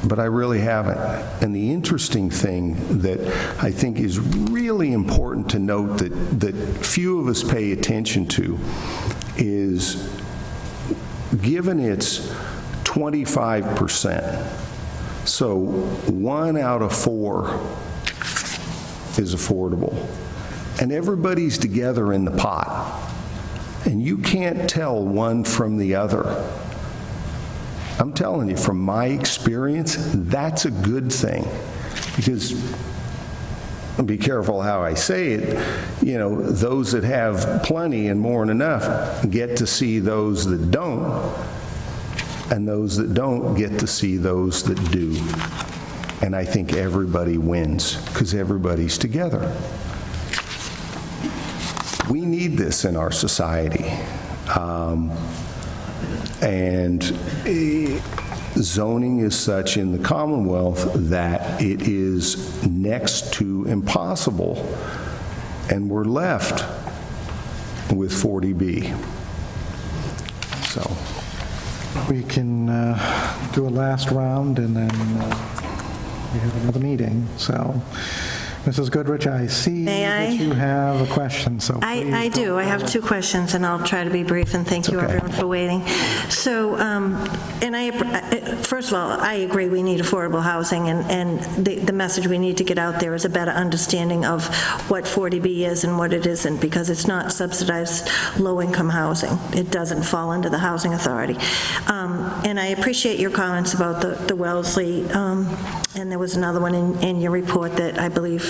but I really haven't. And the interesting thing that I think is really important to note that few of us pay attention to is, given its 25%, so 1 out of 4 is affordable, and everybody's together in the pot, and you can't tell one from the other. I'm telling you, from my experience, that's a good thing, because, be careful how I say it, those that have plenty and more than enough get to see those that don't, and those that don't get to see those that do. And I think everybody wins, because everybody's together. We need this in our society. And zoning is such in the Commonwealth that it is next to impossible, and we're left with 40B. So We can do a last round, and then we have another meeting. So, Mrs. Goodrich, I see May that I? you have a question, so please. I do. I have 2 questions, and I'll try to be brief, and thank you, Okay. everyone, for waiting. So, first of all, I agree we need affordable housing, and the message we need to get out there is a better understanding of what 40B is and what it isn't, because it's not subsidized low-income housing. It doesn't fall under the Housing Authority. And I appreciate your comments about the Wellesley, and there was another one in your report that I believe,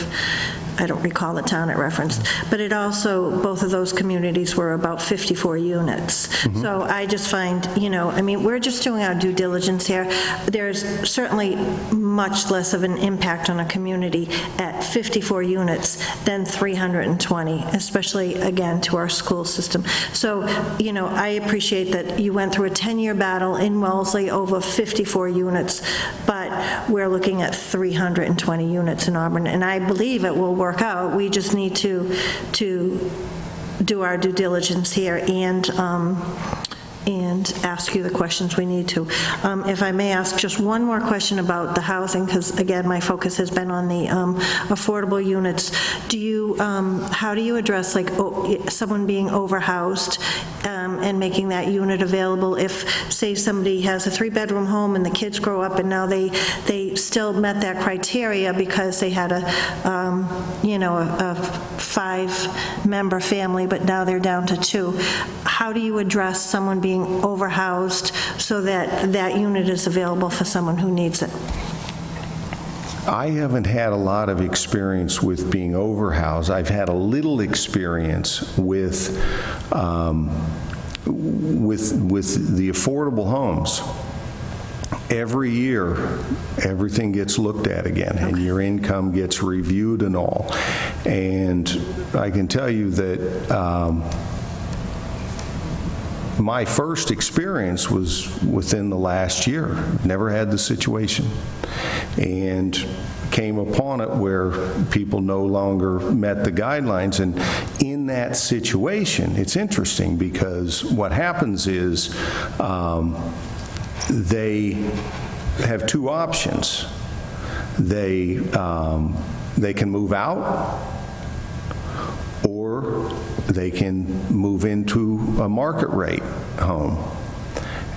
I don't recall the town it referenced, but it also, both of those communities were about 54 units. So I just find, we're just doing our due diligence here. There's certainly much less of an impact on a community at 54 units than 320, especially, again, to our school system. So, I appreciate that you went through a 10-year battle in Wellesley over 54 units, but we're looking at 320 units in Auburn, and I believe it will work out. We just need to do our due diligence here and ask you the questions we need to. If I may ask just one more question about the housing, because again, my focus has been on the affordable units. How do you address like someone being overhoused and making that unit available if, say, somebody has a 3-bedroom home and the kids grow up and now they still met that criteria because they had a 5-member family, but now they're down to 2. How do you address someone being overhoused so that that unit is available for someone who needs it? I haven't had a lot of experience with being overhoused. I've had a little experience with the affordable homes. Every year, everything gets looked at again, and your income gets reviewed and all. And I can tell you that my first experience was within the last year. Never had the situation. And came upon it where people no longer met the guidelines. And in that situation, it's interesting because what happens is they have 2 options. They can move out, or they can move into a market rate home.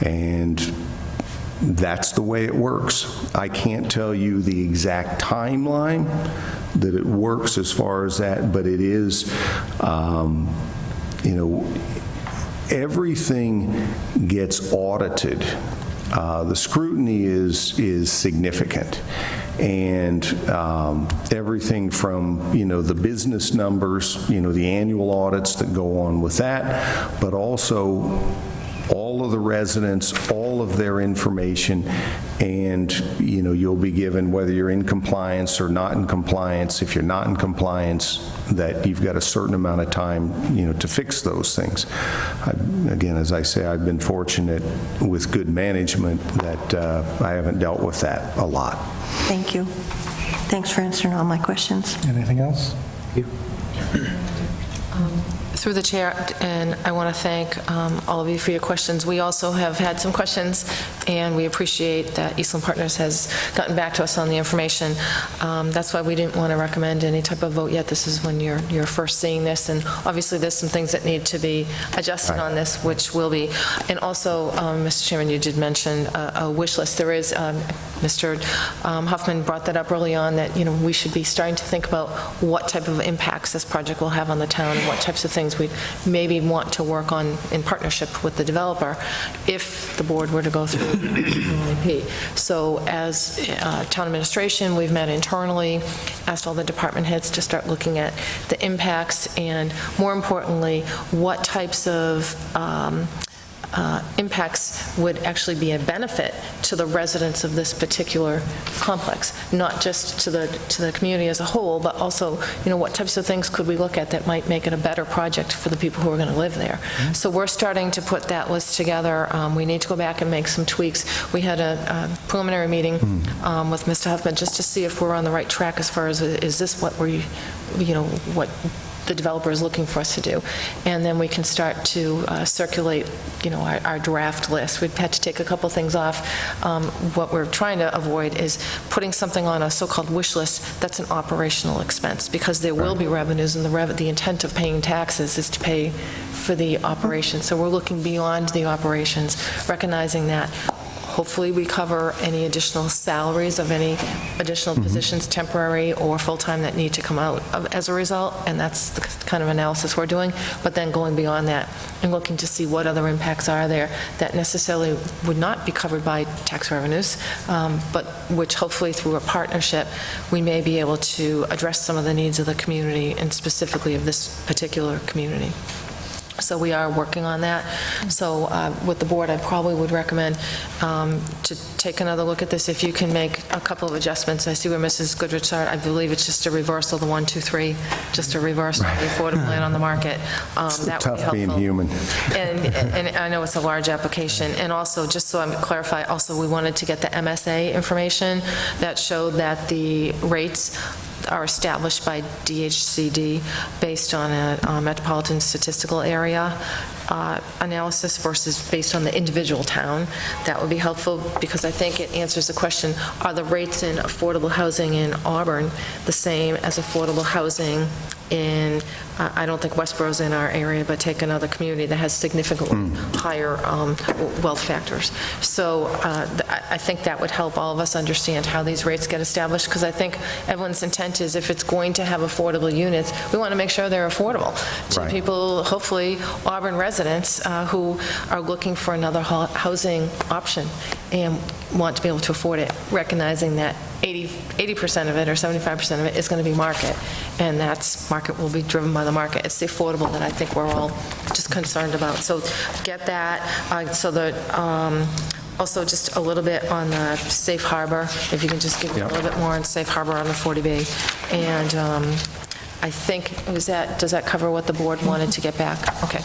And that's the way it works. I can't tell you the exact timeline that it works as far as that, but it is, everything gets audited. The scrutiny is significant. And everything from, the business numbers, the annual audits that go on with that, but also all of the residents, all of their information, and, you'll be given whether you're in compliance or not in compliance. If you're not in compliance, that you've got a certain amount of time, to fix those things. Again, as I say, I've been fortunate with good management that I haven't dealt with that a lot. Thank you. Thanks for answering all my questions. Anything else? Through the chair, and I want to thank all of you for your questions. We also have had some questions, and we appreciate that Eastland Partners has gotten back to us on the information. That's why we didn't want to recommend any type of vote yet. This is when you're first seeing this, and obviously there's some things that need to be adjusted on this, which will be. And also, Mr. Chairman, you did mention a wish list. There is, Mr. Huffman brought that up early on, that we should be starting to think about what type of impacts this project will have on the town, and what types of things we maybe want to work on in partnership with the developer if the board were to go through LIP. So as town administration, we've met internally, asked all the department heads to start looking at the impacts, and more importantly, what types of impacts would actually be a benefit to the residents of this particular complex, not just to the community as a whole, but also, what types of things could we look at that might make it a better project for the people who are going to live there. So we're starting to put that list together. We need to go back and make some tweaks. We had a preliminary meeting with Mr. Huffman just to see if we're on the right track as far as, is this what what the developer is looking for us to do. And then we can start to circulate, our draft list. We've had to take a couple things off. What we're trying to avoid is putting something on a so-called wish list that's an operational expense, because there will be revenues, and the intent of paying taxes is to pay for the operation. So we're looking beyond the operations, recognizing that hopefully we cover any additional salaries of any additional positions, temporary or full-time, that need to come out as a result, and that's the kind of analysis we're doing. But then going beyond that and looking to see what other impacts are there that necessarily would not be covered by tax revenues, but which hopefully through a partnership we may be able to address some of the needs of the community, and specifically of this particular community. So we are working on that. So with the board, I probably would recommend to take another look at this. If you can make a couple of adjustments. I see where Mrs. Goodrich started. I believe it's just a reversal, the 1, 2, 3, just a reversal of the affordable land on the market. That would be Tough being helpful. human. And I know it's a large application. And also, just so I'm clarify, also we wanted to get the MSA information that showed that the rates are established by DHCD based on a metropolitan statistical area analysis versus based on the individual town. That would be helpful because I think it answers the question, are the rates in affordable housing in Auburn the same as affordable housing in, I don't think Westboro's in our area, but take another community that has significantly higher wealth factors. So I think that would help all of us understand how these rates get established, because I think everyone's intent is if it's going to have affordable units, we want to make sure they're affordable to Right. people, hopefully Auburn residents who are looking for another housing option and want to be able to afford it, recognizing that 80% of it or 75% of it is going to be market, and that's market will be driven by the market. It's the affordable that I think we're all just concerned about. So get that. So that also just a little bit on the safe harbor, if you can just give me a little bit more on safe harbor on the 40B. And I think, does that cover what the board wanted to get back? Okay.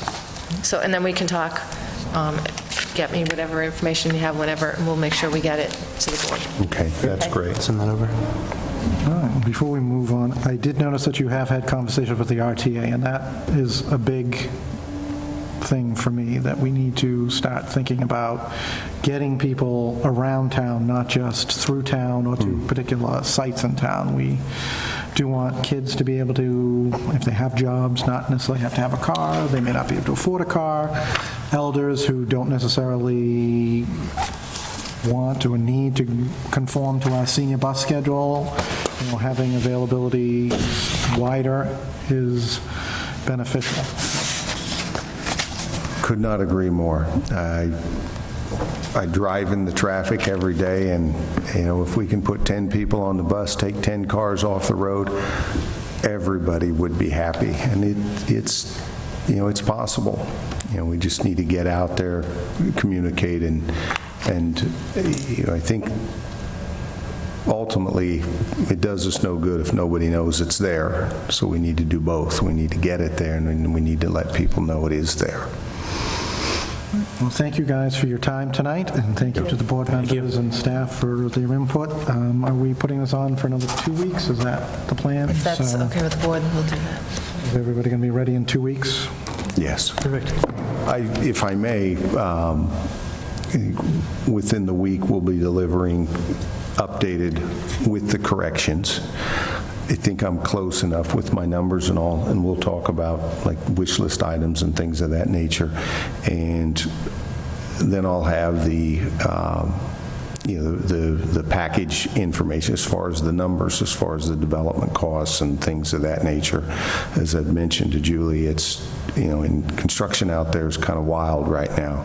So, and then we can talk, get me whatever information you have, whenever, and we'll make sure we get it to the board. Okay, that's great. Send that over. All right, before we move on, I did notice that you have had conversations with the RTA, and that is a big thing for me, that we need to start thinking about getting people around town, not just through town or to particular sites in town. We do want kids to be able to, if they have jobs, not necessarily have to have a car. They may not be able to afford a car. Elders who don't necessarily want or need to conform to our senior bus schedule, having availability wider is beneficial. Could not agree more. I drive in the traffic every day, and, if we can put 10 people on the bus, take 10 cars off the road, everybody would be happy. And it's possible. We just need to get out there, communicate, and I think ultimately it does us no good if nobody knows it's there. So we need to do both. We need to get it there, and we need to let people know it is there. Well, thank you guys for your time tonight, and thank you to the board members and staff for their input. Are we putting this on for another 2 weeks? Is that the plan? If that's okay with the board, we'll do that. Is everybody going to be ready in 2 weeks? Yes. Perfect. If I may, within the week, we'll be delivering updated with the corrections. I think I'm close enough with my numbers and all, and we'll talk about like wish list items and things of that nature. And then I'll have the package information as far as the numbers, as far as the development costs and things of that nature. As I've mentioned to Julie, it's, in construction out there is kind of wild right now,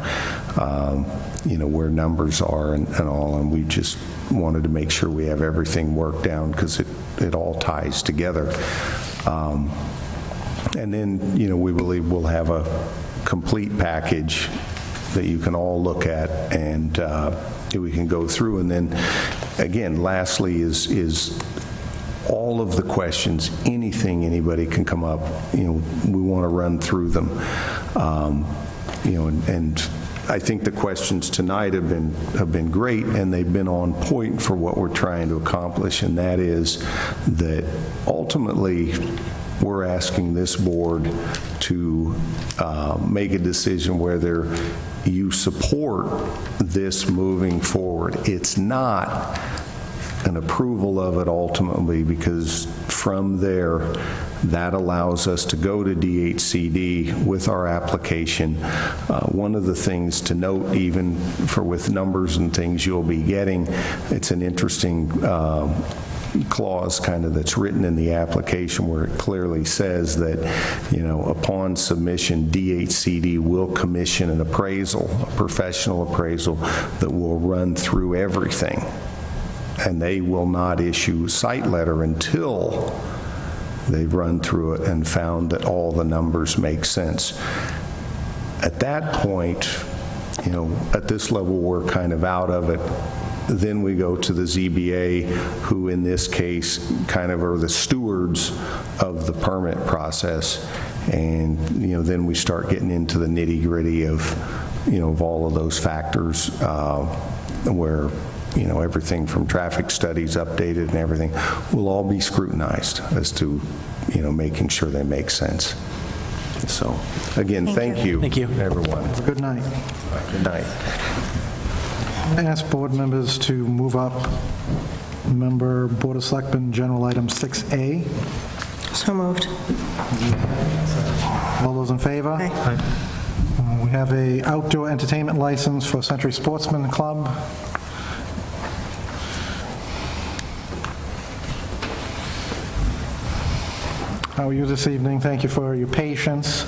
where numbers are and all, and we just wanted to make sure we have everything worked down because it all ties together. And then, we believe we'll have a complete package that you can all look at and we can go through. And then, again, lastly is all of the questions, anything anybody can come up, we want to run through them. And I think the questions tonight have been great, and they've been on point for what we're trying to accomplish, and that is that ultimately we're asking this board to make a decision whether you support this moving forward. It's not an approval of it ultimately, because from there, that allows us to go to DHCD with our application. One of the things to note, even with numbers and things you'll be getting, it's an interesting clause kind of that's written in the application where it clearly says that, upon submission, DHCD will commission an appraisal, a professional appraisal that will run through everything. And they will not issue a site letter until they've run through it and found that all the numbers make sense. At that point, at this level, we're kind of out of it. Then we go to the ZBA, who in this case kind of are the stewards of the permit process. And, then we start getting into the nitty-gritty of all of those factors where everything from traffic studies updated and everything, will all be scrutinized as to, making sure they make sense. So, again, thank you. Thank you. Everyone. Good night. Good night. I ask board members to move up member Board of Selectmen General Item 6A. So moved. All those in favor? Aye. We have a outdoor entertainment license for Century Sportsman Club. How are you this evening? Thank you for your patience.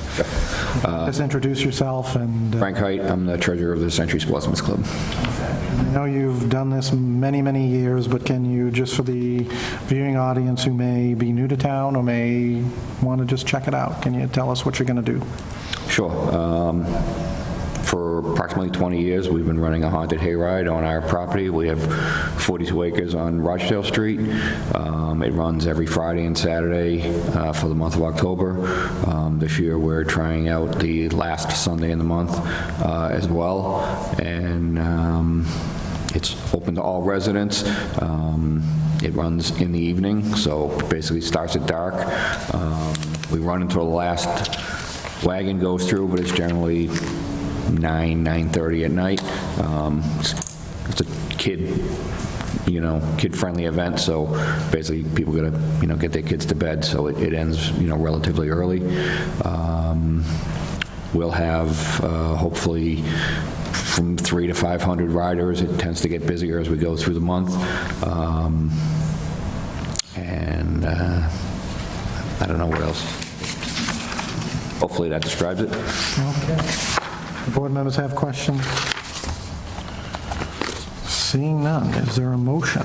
Just introduce yourself and... Frank Height, I'm the treasurer of the Century Sportsman's Club. I know you've done this many, many years, but can you, just for the viewing audience who may be new to town or may want to just check it out, can you tell us what you're going to do? Sure. For approximately 20 years, we've been running a haunted hayride on our property. We have 42 acres on Rochdale Street. It runs every Friday and Saturday for the month of October. This year, we're trying out the last Sunday in the month as well. And it's open to all residents. It runs in the evening, so basically starts at dark. We run until the last wagon goes through, but it's generally 9:30 at night. It's a kid-friendly event, so basically people gotta, get their kids to bed, so it ends, relatively early. We'll have, hopefully, from 300 to 500 riders. It tends to get busier as we go through the month. And I don't know what else. Hopefully that describes it. Okay. Board members have questions? Seeing none, is there a motion?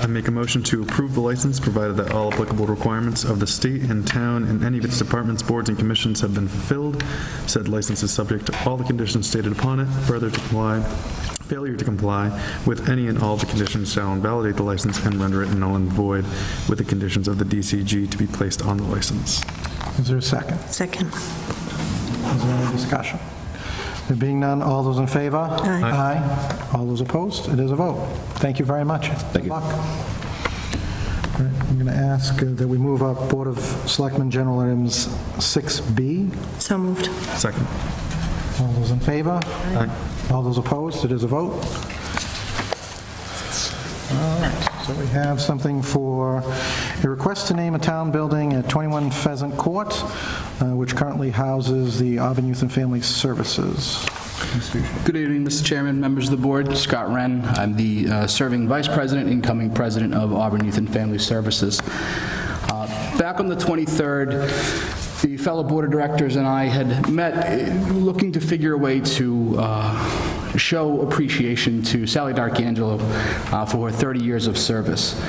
I make a motion to approve the license, provided that all applicable requirements of the state and town and any of its departments, boards, and commissions have been fulfilled. Said license is subject to all the conditions stated upon it. Failure to comply with any and all the conditions shall invalidate the license and render it null and void, with the conditions of the DCG to be placed on the license. Is there a second? Second. Is there any discussion? There being none, all those in favor? Aye. Aye. All those opposed? It is a vote. Thank you very much. Thank you. Good luck. All right, I'm going to ask that we move up Board of Selectmen General Items 6B. So moved. Second. All those in favor? Aye. All those opposed? It is a vote. All right, so we have something for a request to name a town building at 21 Pheasant Court, which currently houses the Auburn Youth and Family Services. Good evening, Mr. Chairman, members of the board. Scott Wren. I'm the serving vice president, incoming president of Auburn Youth and Family Services. Back on the 23rd, the fellow board of directors and I had met looking to figure a way to show appreciation to Sally D'Arcangelo for her 30 years of service.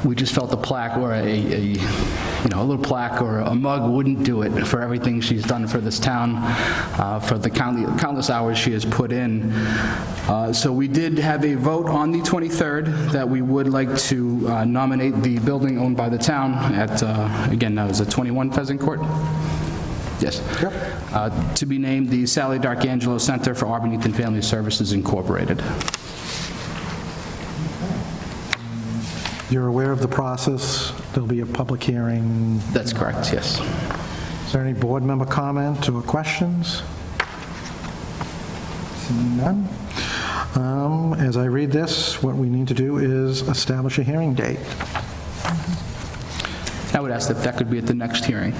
We just felt a plaque or a little plaque or a mug wouldn't do it for everything she's done for this town, for the countless hours she has put in. So we did have a vote on the 23rd that we would like to nominate the building owned by the town at, again, that was at 21 Pheasant Court? Yes. Yep. To be named the Sally D'Arcangelo Center for Auburn Youth and Family Services, Incorporated. You're aware of the process. There'll be a public hearing. That's correct, yes. Is there any board member comment or questions? Seeing none. As I read this, what we need to do is establish a hearing date. I would ask that that could be at the next hearing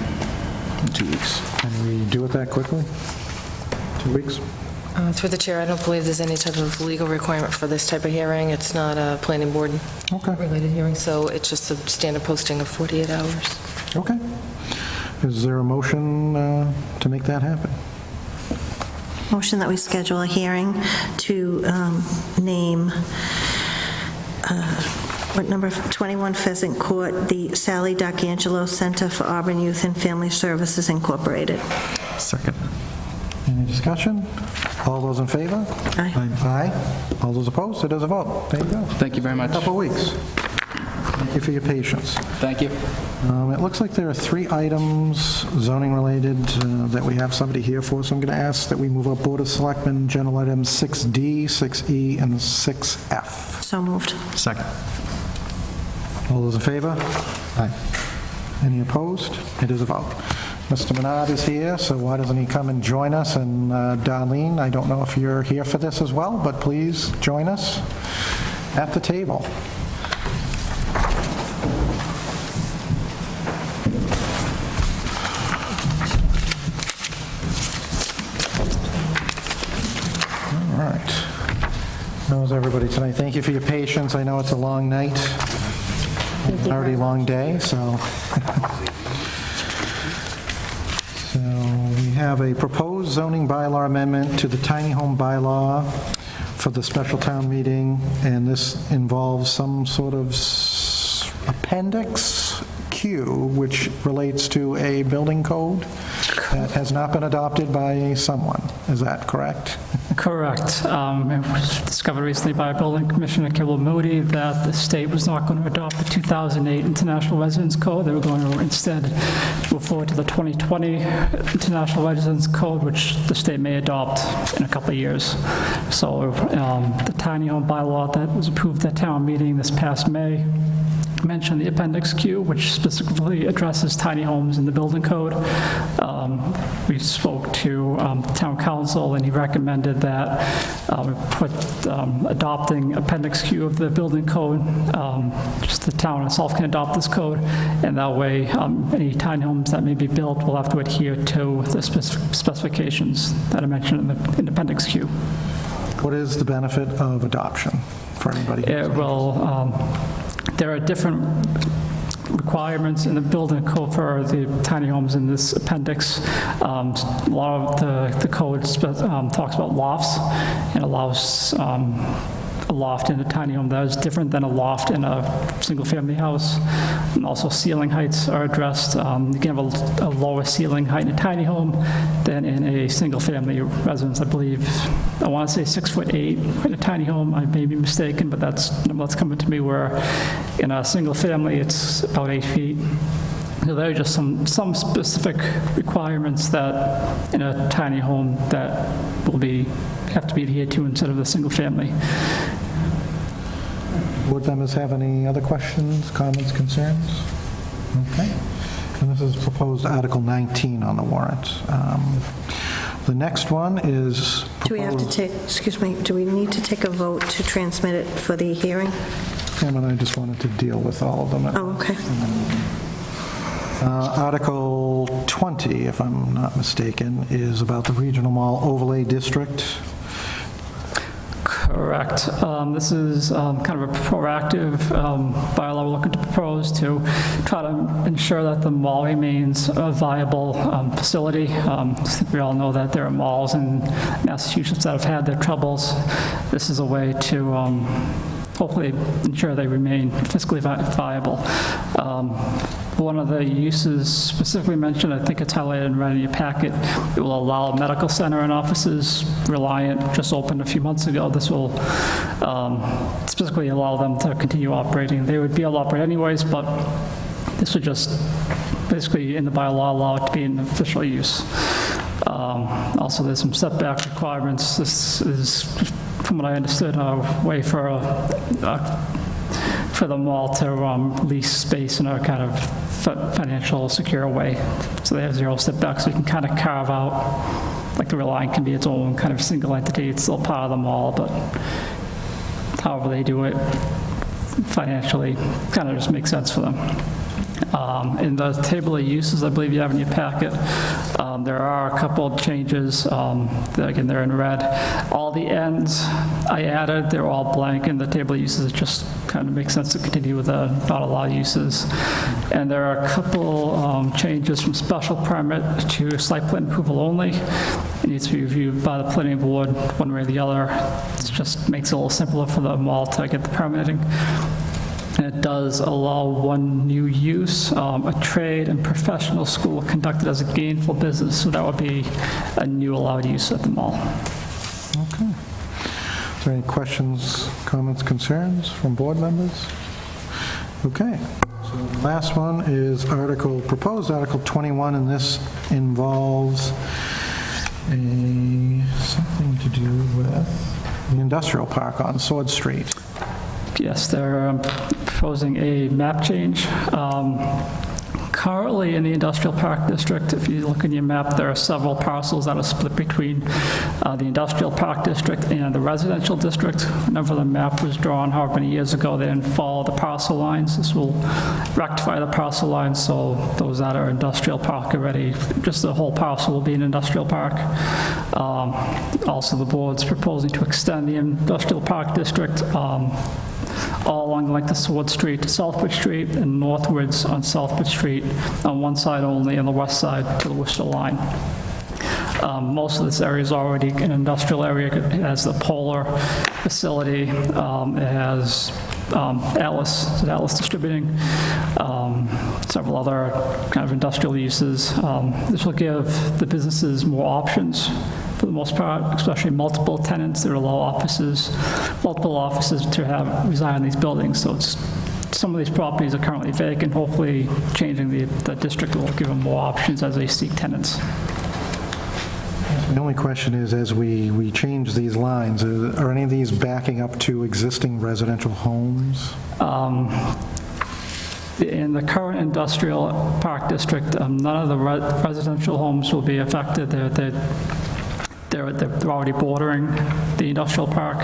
in 2 weeks. Can we do it that quickly? 2 weeks? Through the chair, I don't believe there's any type of legal requirement for this type of hearing. It's not a planning board related hearing, so it's just a standard posting of 48 hours. Okay. Is there a motion to make that happen? Motion that we schedule a hearing to name, what number, 21 Pheasant Court, the Sally D'Arcangelo Center for Auburn Youth and Family Services, Incorporated. Second. Any discussion? All those in favor? Aye. Aye. All those opposed? It is a vote. There you go. Thank you very much. Couple of weeks. Thank you for your patience. Thank you. It looks like there are 3 items zoning-related that we have somebody here for, so I'm going to ask that we move up Board of Selectmen, general items 6D, 6E, and 6F. So moved. Second. All those in favor? Aye. Any opposed? It is a vote. Mr. Menard is here, so why doesn't he come and join us? And Darlene, I don't know if you're here for this as well, but please join us at the table. All right. How's everybody tonight? Thank you for your patience. I know it's a long night. Already a long day, so. So we have a proposed zoning bylaw amendment to the tiny home bylaw for the special town meeting, and this involves some sort of appendix Q, which relates to a building code that has not been adopted by someone. Is that correct? Correct. It was discovered recently by Building Commissioner Kibble Moody that the state was not going to adopt the 2008 International Residence Code. They were going to instead move forward to the 2020 International Residence Code, which the state may adopt in a couple of years. So the tiny home bylaw that was approved at town meeting this past May mentioned the Appendix Q, which specifically addresses tiny homes in the building code. We spoke to town council, and he recommended that we put adopting Appendix Q of the building code. Just the town itself can adopt this code, and that way any tiny homes that may be built will have to adhere to the specifications that I mentioned in Appendix Q. What is the benefit of adoption for anybody? There are different requirements in the building code for the tiny homes in this appendix. A lot of the code talks about lofts and allows a loft in a tiny home that is different than a loft in a single-family house. And also ceiling heights are addressed. You can have a lower ceiling height in a tiny home than in a single-family residence, I believe. I want to say 6'8" in a tiny home. I may be mistaken, but that's what's coming to me, where in a single-family, it's about 8 feet. So there are just some specific requirements that in a tiny home that will have to be adhered to instead of the single-family. Board members have any other questions, comments, concerns? Okay. And this is proposed Article 19 on the warrant. The next one is proposed... Do we have to take, excuse me, do we need to take a vote to transmit it for the hearing? And I just wanted to deal with all of them. Oh, okay. Article 20, if I'm not mistaken, is about the Regional Mall Overlay District. Correct. This is kind of a proactive bylaw we're looking to propose to try to ensure that the mall remains a viable facility. I think we all know that there are malls in Massachusetts that have had their troubles. This is a way to hopefully ensure they remain fiscally viable. One of the uses specifically mentioned, I think it's highlighted in red in your packet, it will allow a medical center and offices. Reliant just opened a few months ago. This will specifically allow them to continue operating. They would be able to operate anyways, but this would just basically in the bylaw allow it to be an official use. Also, there's some setback requirements. This is, from what I understood, a way for the mall to lease space in a kind of financial secure way. So they have 0 setbacks, so you can kind of carve out, like the Reliant can be its own kind of single entity. It's still part of the mall, but however they do it financially kind of just makes sense for them. In the table of uses, I believe you have in your packet, there are a couple of changes. Again, they're in red. All the ends I added, they're all blank in the table of uses. It just kind of makes sense to continue with the not allow uses. And there are a couple changes from special permit to site plan approval only. It needs to be reviewed by the planning board one way or the other. It just makes it a little simpler for the mall to get the permitting. And it does allow one new use, a trade and professional school conducted as a gainful business. So that would be a new allowed use at the mall. Okay. Is there any questions, comments, concerns from board members? Okay, so the last one is proposed Article 21, and this involves something to do with the industrial park on Sword Street. Yes, they're proposing a map change. Currently, in the industrial park district, if you look in your map, there are several parcels that are split between the industrial park district and the residential district. Whenever the map was drawn, however many years ago, they didn't follow the parcel lines. This will rectify the parcel lines, so those that are industrial park already, just the whole parcel will be an industrial park. Also, the board's proposing to extend the industrial park district all along like the Sword Street to Southbridge Street and northwards on Southbridge Street on one side only, and the west side to the Worcester line. Most of this area is already an industrial area. It has the Polar facility. It has Atlas Distributing, several other kind of industrial uses. This will give the businesses more options for the most part, especially multiple tenants that allow multiple offices to reside in these buildings. So some of these properties are currently vacant. Hopefully, changing the district will give them more options as they seek tenants. The only question is, as we change these lines, are any of these backing up to existing residential homes? In the current industrial park district, none of the residential homes will be affected. They're already bordering the industrial park,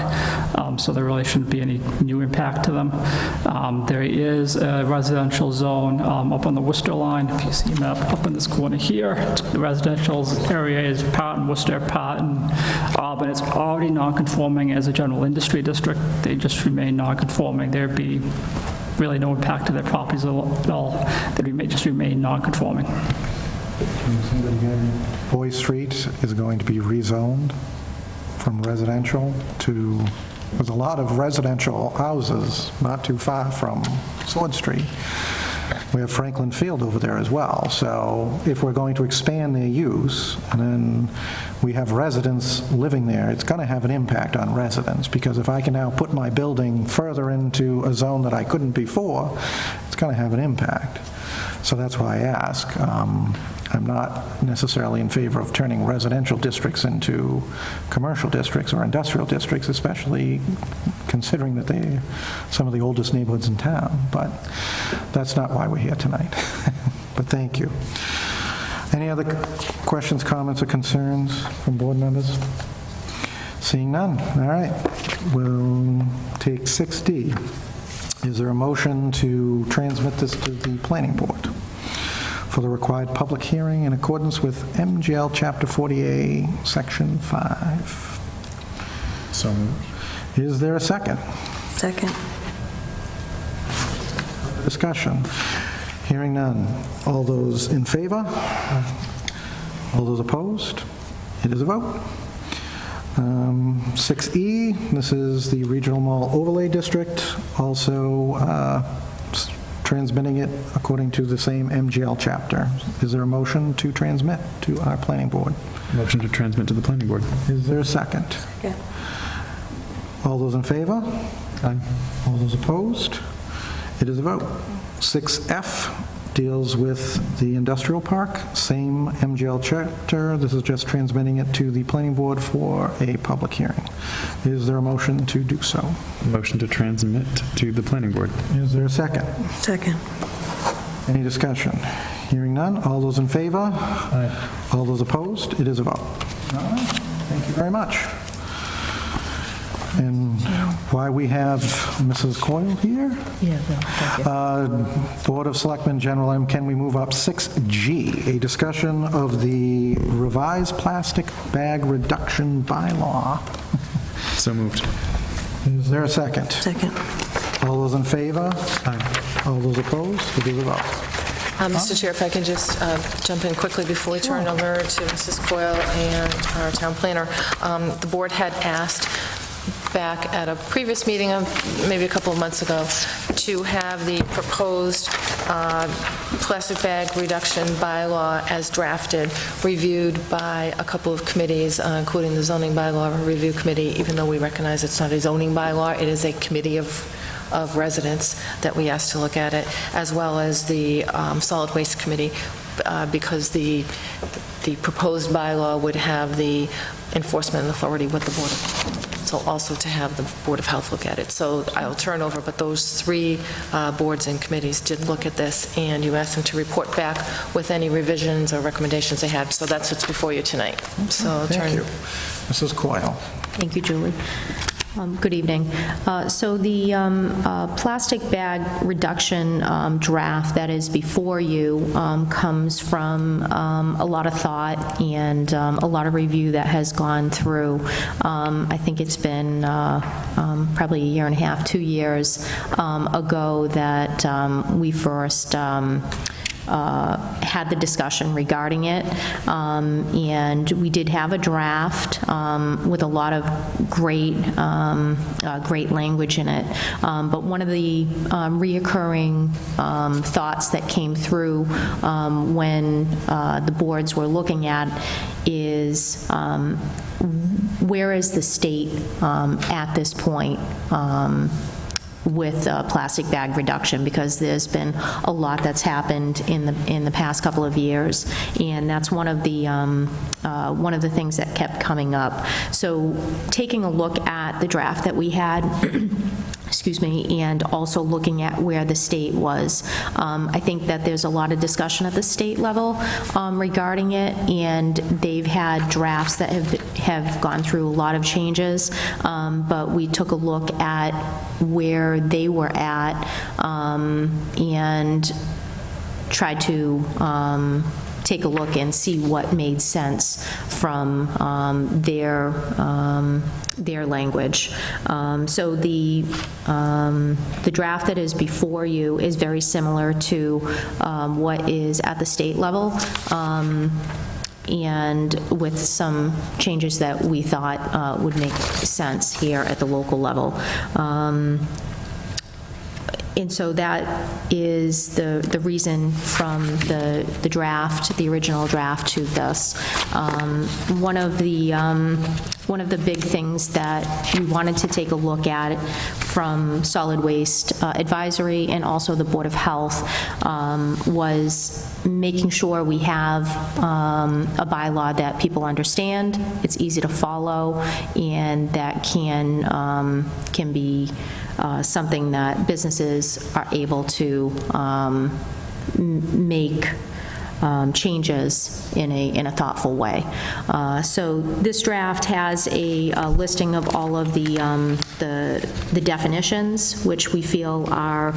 so there really shouldn't be any new impact to them. There is a residential zone up on the Worcester line. If you see a map up in this corner here, the residential area is part in Worcester, part in Auburn. It's already non-conforming as a general industry district. They just remain non-conforming. There'd be really no impact to their properties at all. They just remain non-conforming. Boy Street is going to be rezoned from residential to, there's a lot of residential houses not too far from Sword Street. We have Franklin Field over there as well. So if we're going to expand their use, and then we have residents living there, it's going to have an impact on residents, because if I can now put my building further into a zone that I couldn't before, it's going to have an impact. So that's why I ask. I'm not necessarily in favor of turning residential districts into commercial districts or industrial districts, especially considering that they're some of the oldest neighborhoods in town. But that's not why we're here tonight. But thank you. Any other questions, comments, or concerns from board members? Seeing none. All right. We'll take 6D. Is there a motion to transmit this to the planning board for the required public hearing in accordance with MGL Chapter 40A, Section 5? So moved. Is there a second? Second. Discussion. Hearing none. All those in favor? All those opposed? It is a vote. 6E, this is the Regional Mall Overlay District, also transmitting it according to the same MGL chapter. Is there a motion to transmit to our planning board? Motion to transmit to the planning board. Is there a second? Second. All those in favor? Aye. All those opposed? It is a vote. 6F deals with the industrial park, same MGL chapter. This is just transmitting it to the planning board for a public hearing. Is there a motion to do so? Motion to transmit to the planning board. Is there a second? Second. Any discussion? Hearing none. All those in favor? Aye. All those opposed? It is a vote. All right. Thank you very much. And why we have Mrs. Coyle here? Board of Selectmen, General M, can we move up 6G, a discussion of the revised plastic bag reduction bylaw? So moved. Is there a second? Second. All those in favor? Aye. All those opposed? It is a vote. Mr. Chair, if I can just jump in quickly before we turn over to Mrs. Coyle and our town planner. The board had asked back at a previous meeting, maybe a couple of months ago, to have the proposed plastic bag reduction bylaw as drafted reviewed by a couple of committees, including the zoning bylaw review committee. Even though we recognize it's not a zoning bylaw, it is a committee of of residents that we asked to look at it, as well as the Solid Waste Committee, because the proposed bylaw would have the enforcement authority with the Board of, so also to have the Board of Health look at it. So I'll turn over, but those three boards and committees did look at this, and you asked them to report back with any revisions or recommendations they had. So that's what's before you tonight. So I'll Thank you. Mrs. Coyle. Thank you, Julie. Good evening. So the plastic bag reduction draft that is before you comes from a lot of thought and a lot of review that has gone through. I think it's been probably a year and a half, 2 years ago that we first had the discussion regarding it, and we did have a draft with a lot of great language in it. But one of the reoccurring thoughts that came through when the boards were looking at is where is the state at this point with plastic bag reduction, because there's been a lot that's happened in the past couple of years, and that's one of the things that kept coming up. So taking a look at the draft that we had excuse me, and also looking at where the state was. I think that there's a lot of discussion at the state level regarding it, and they've had drafts that have gone through a lot of changes, but we took a look at where they were at and tried to take a look and see what made sense from their language. So the draft that is before you is very similar to what is at the state level, and with some changes that we thought would make sense here at the local level. And so that is the reason from the draft, the original draft, to this. One of the big things that we wanted to take a look at from Solid Waste Advisory and also the Board of Health was making sure we have a bylaw that people understand, it's easy to follow, and that can be something that businesses are able to make changes in a thoughtful way. So this draft has a listing of all of the definitions, which we feel are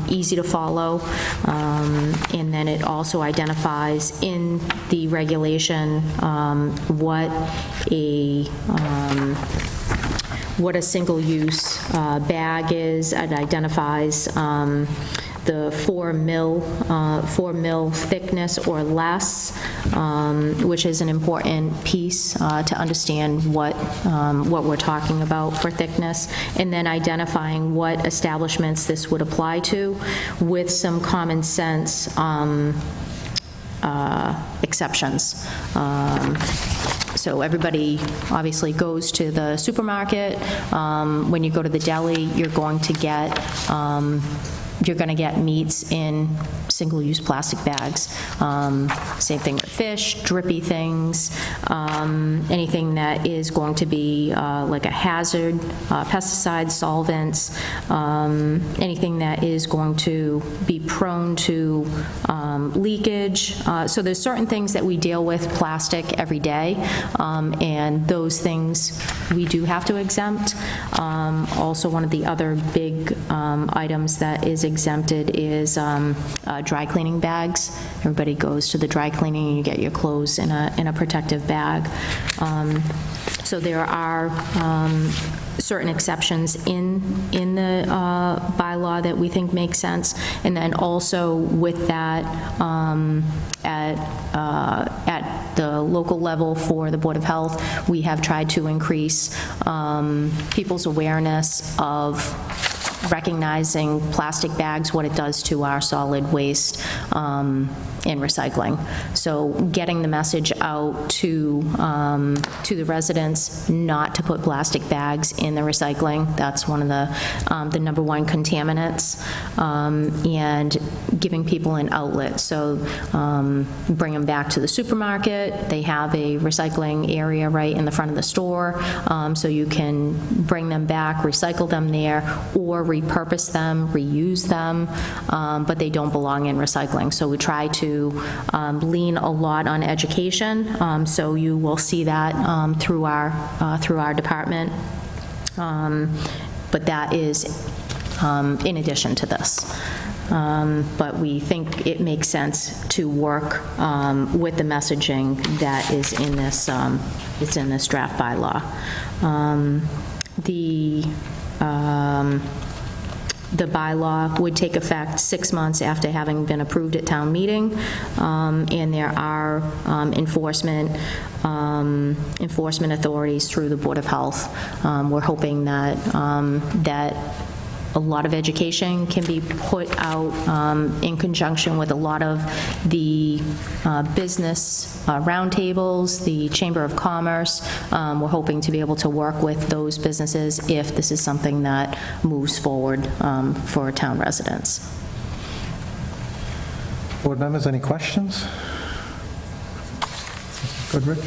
easy to follow, and then it also identifies in the regulation what a single-use bag is. It identifies the 4 mil thickness or less, which is an important piece to understand what we're talking about for thickness, and then identifying what establishments this would apply to with some common sense exceptions. So everybody obviously goes to the supermarket. When you go to the deli, you're going to get meats in single-use plastic bags. Same thing with fish, drippy things, anything that is going to be like a hazard, pesticides, solvents, anything that is going to be prone to leakage. So there's certain things that we deal with plastic every day, and those things we do have to exempt. Also, one of the other big items that is exempted is dry cleaning bags. Everybody goes to the dry cleaning and you get your clothes in a protective bag. So there are certain exceptions in the bylaw that we think make sense. And then also with that, at the local level for the Board of Health, we have tried to increase people's awareness of recognizing plastic bags, what it does to our solid waste in recycling. So getting the message out to the residents not to put plastic bags in the recycling. That's one of the number one contaminants, and giving people an outlet. So bring them back to the supermarket. They have a recycling area right in the front of the store, so you can bring them back, recycle them there, or repurpose them, reuse them, but they don't belong in recycling. So we try to lean a lot on education, so you will see that through our department. But that is in addition to this. But we think it makes sense to work with the messaging that is in this draft bylaw. The bylaw would take effect 6 months after having been approved at town meeting, and there are enforcement authorities through the Board of Health. We're hoping that a lot of education can be put out in conjunction with a lot of the business roundtables, the Chamber of Commerce. We're hoping to be able to work with those businesses if this is something that moves forward for town residents. Board members, any questions? Goodrich?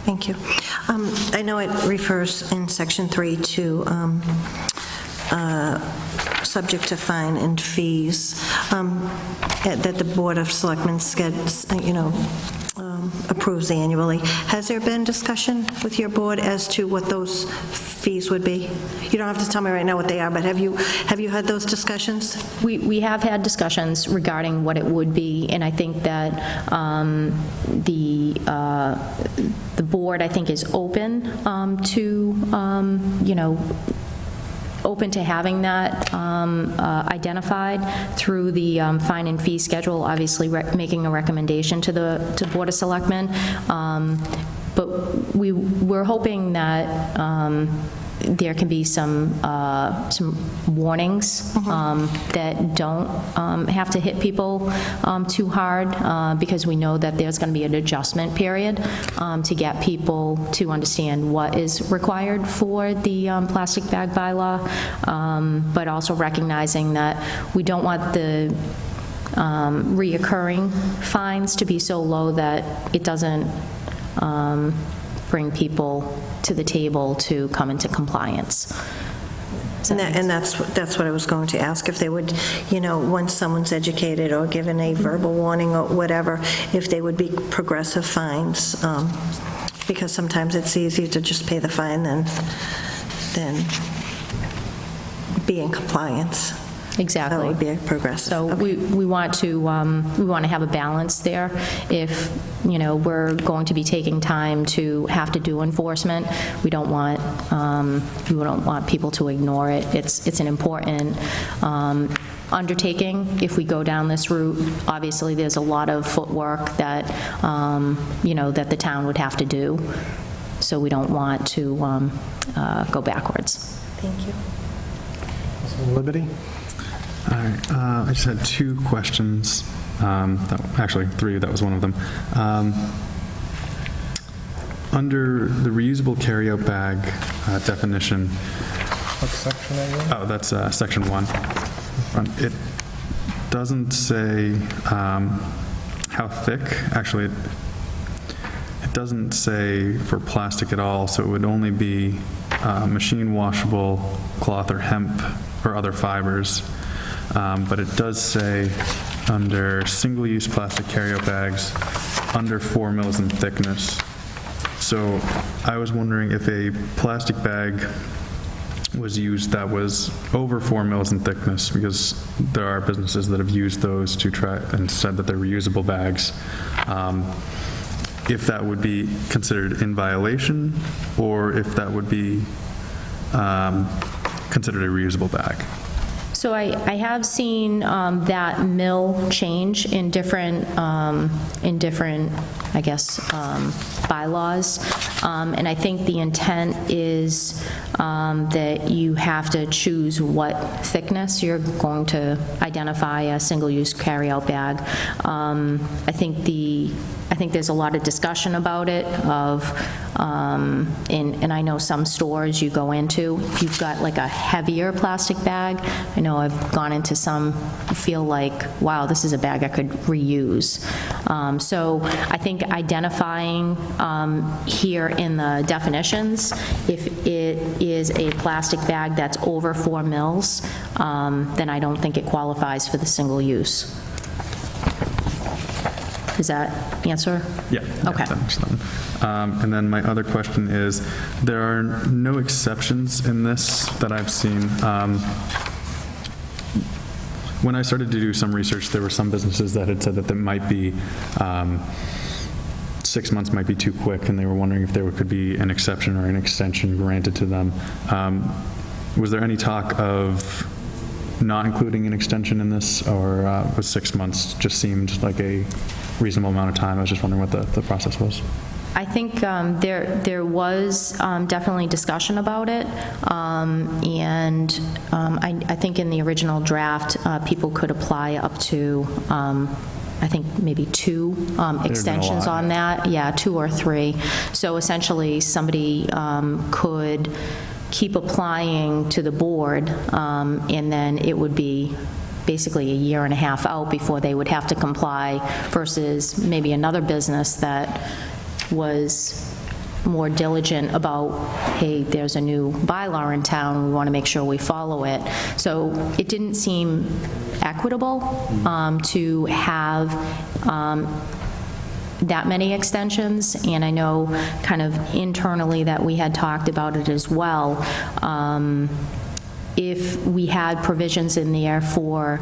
Thank you. I know it refers in Section 3 to subject to fine and fees that the Board of Selectmen approves annually. Has there been discussion with your board as to what those fees would be? You don't have to tell me right now what they are, but have you had those discussions? We have had discussions regarding what it would be, and I think that the board, I think, is open open to having that identified through the fine and fee schedule, obviously making a recommendation to the Board of Selectmen. But we're hoping that there can be some warnings that don't have to hit people too hard, because we know that there's going to be an adjustment period to get people to understand what is required for the plastic bag bylaw, but also recognizing that we don't want the reoccurring fines to be so low that it doesn't bring people to the table to come into compliance. And that's what I was going to ask, if they would, once someone's educated or given a verbal warning or whatever, if they would be progressive fines, because sometimes it's easier to just pay the fine than be in compliance. Exactly. That would be a progressive. So Okay. we want to have a balance there. If, we're going to be taking time to have to do enforcement, we don't want people to ignore it. It's an important undertaking. If we go down this route, obviously there's a lot of footwork that, that the town would have to do. So we don't want to go backwards. Thank you. Liberty? All right, I just had two questions. Actually, three, that was one of them. Under the reusable carryout bag definition. What section are you in? Oh, that's section 1. It doesn't say how thick. Actually, it doesn't say for plastic at all, so it would only be machine washable cloth or hemp or other fibers. But it does say under single-use plastic carryout bags under 4 mils in thickness. So I was wondering if a plastic bag was used that was over 4 mils in thickness, because there are businesses that have used those to try and said that they're reusable bags. If that would be considered in violation, or if that would be considered a reusable bag. So I have seen that mill change in different, I guess, bylaws. And I think the intent is that you have to choose what thickness you're going to identify a single-use carry-out bag. I think there's a lot of discussion about it and I know some stores you go into, if you've got like a heavier plastic bag, I know I've gone into some, feel like, wow, this is a bag I could reuse. So I think identifying here in the definitions, if it is a plastic bag that's over 4 mils, then I don't think it qualifies for the single use. Does that answer? Yeah. Okay. That makes sense. And then my other question is, there are no exceptions in this that I've seen. When I started to do some research, there were some businesses that had said that there might be 6 months might be too quick, and they were wondering if there could be an exception or an extension granted to them. Was there any talk of not including an extension in this, or was 6 months just seemed like a reasonable amount of time? I was just wondering what the process was. I think there was definitely discussion about it, and I think in the original draft, people could apply up to, I think maybe 2 extensions on that. Yeah, 2 or 3. So essentially, somebody could keep applying to the board, and then it would be basically a year and a half out before they would have to comply, versus maybe another business that was more diligent about, hey, there's a new bylaw in town, we want to make sure we follow it. So it didn't seem equitable to have that many extensions, and I know kind of internally that we had talked about it as well. If we had provisions in there for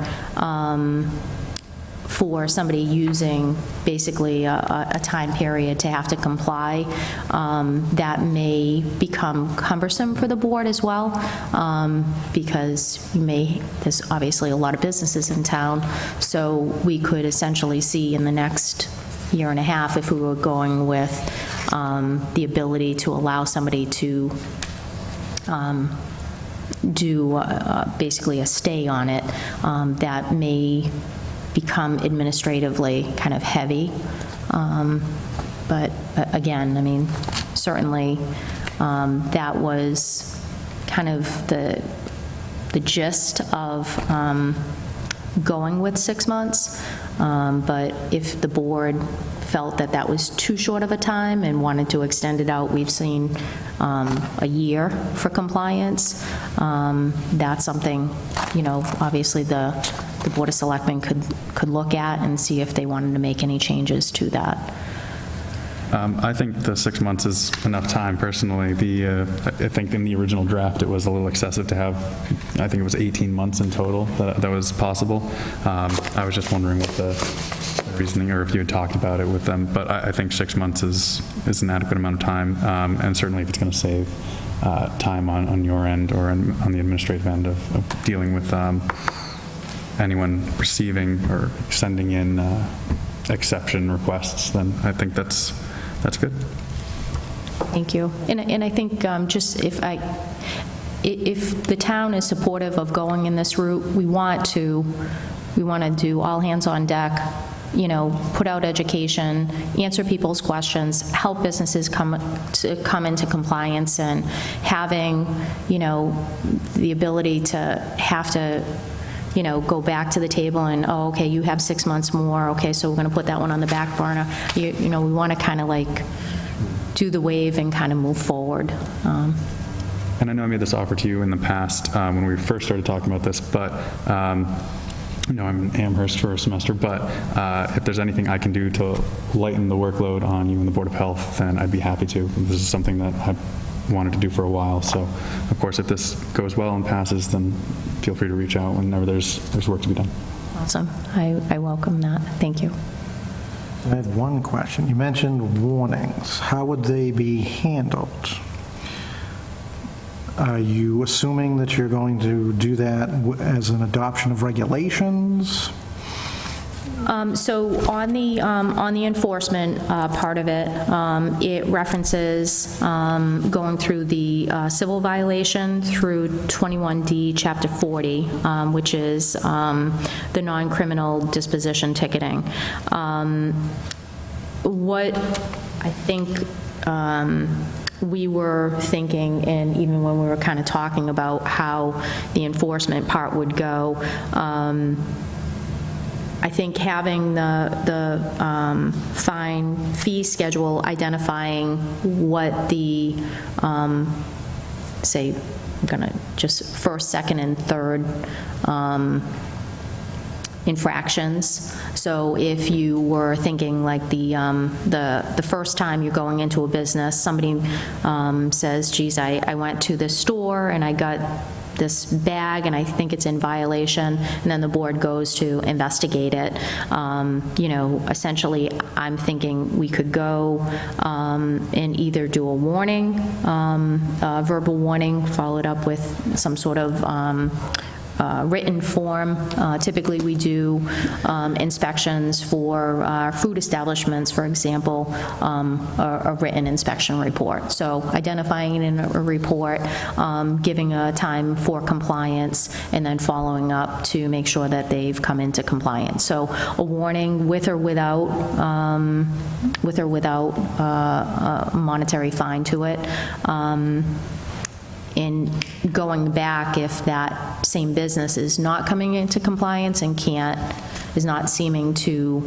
somebody using basically a time period to have to comply, that may become cumbersome for the board as well, because there's obviously a lot of businesses in town, so we could essentially see in the next year and a half if we were going with the ability to allow somebody to do basically a stay on it, that may become administratively kind of heavy. But again, I mean, certainly that was kind of the gist of going with 6 months. But if the board felt that that was too short of a time and wanted to extend it out, we've seen a year for compliance. That's something, obviously the Board of Selectmen could look at and see if they wanted to make any changes to that. I think the 6 months is enough time, personally. I think in the original draft, it was a little excessive to have, I think it was 18 months in total that was possible. I was just wondering what the reasoning, or if you had talked about it with them, but I think 6 months is an adequate amount of time, and certainly if it's going to save time on your end or on the administrative end of dealing with anyone receiving or sending in exception requests, then I think that's good. Thank you. And I think just if the town is supportive of going in this route, we want to do all hands on deck, put out education, answer people's questions, help businesses come into compliance, and having, the ability to have to go back to the table and, oh, okay, you have 6 months more, okay, so we're going to put that one on the back burner. We want to kind of like do the wave and kind of move forward. And I know I made this offer to you in the past when we first started talking about this, but I'm in Amherst for a semester, but if there's anything I can do to lighten the workload on you and the Board of Health, then I'd be happy to. This is something that I've wanted to do for a while, so of course if this goes well and passes, then feel free to reach out whenever there's work to be done. Awesome. I welcome that. Thank you. I have one question. You mentioned warnings. How would they be handled? Are you assuming that you're going to do that as an adoption of regulations? So on the enforcement part of it, it references going through the civil violation through 21D, Chapter 40, which is the non-criminal disposition ticketing. What I think we were thinking, and even when we were kind of talking about how the enforcement part would go, I think having the fine fee schedule identifying what the, say, I'm going to just first, second, and third infractions. So if you were thinking like the first time you're going into a business, somebody says, geez, I went to this store and I got this bag and I think it's in violation, and then the board goes to investigate it. Essentially, I'm thinking we could go and either do a warning, a verbal warning, followed up with some sort of written form. Typically, we do inspections for food establishments, for example, a written inspection report. So identifying it in a report, giving a time for compliance, and then following up to make sure that they've come into compliance. So a warning with or without a monetary fine to it. In going back, if that same business is not coming into compliance and is not seeming to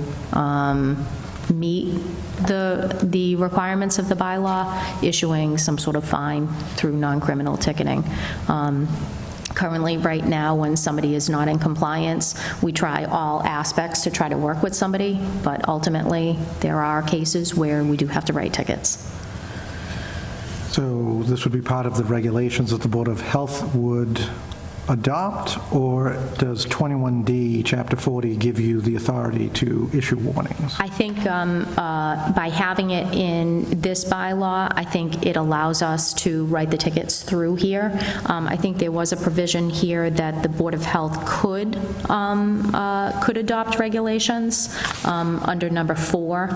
meet the requirements of the bylaw, issuing some sort of fine through non-criminal ticketing. Currently, right now, when somebody is not in compliance, we try all aspects to try to work with somebody, but ultimately, there are cases where we do have to write tickets. So this would be part of the regulations that the Board of Health would adopt, or does 21D, Chapter 40, give you the authority to issue warnings? I think by having it in this bylaw, I think it allows us to write the tickets through here. I think there was a provision here that the Board of Health could adopt regulations under number 4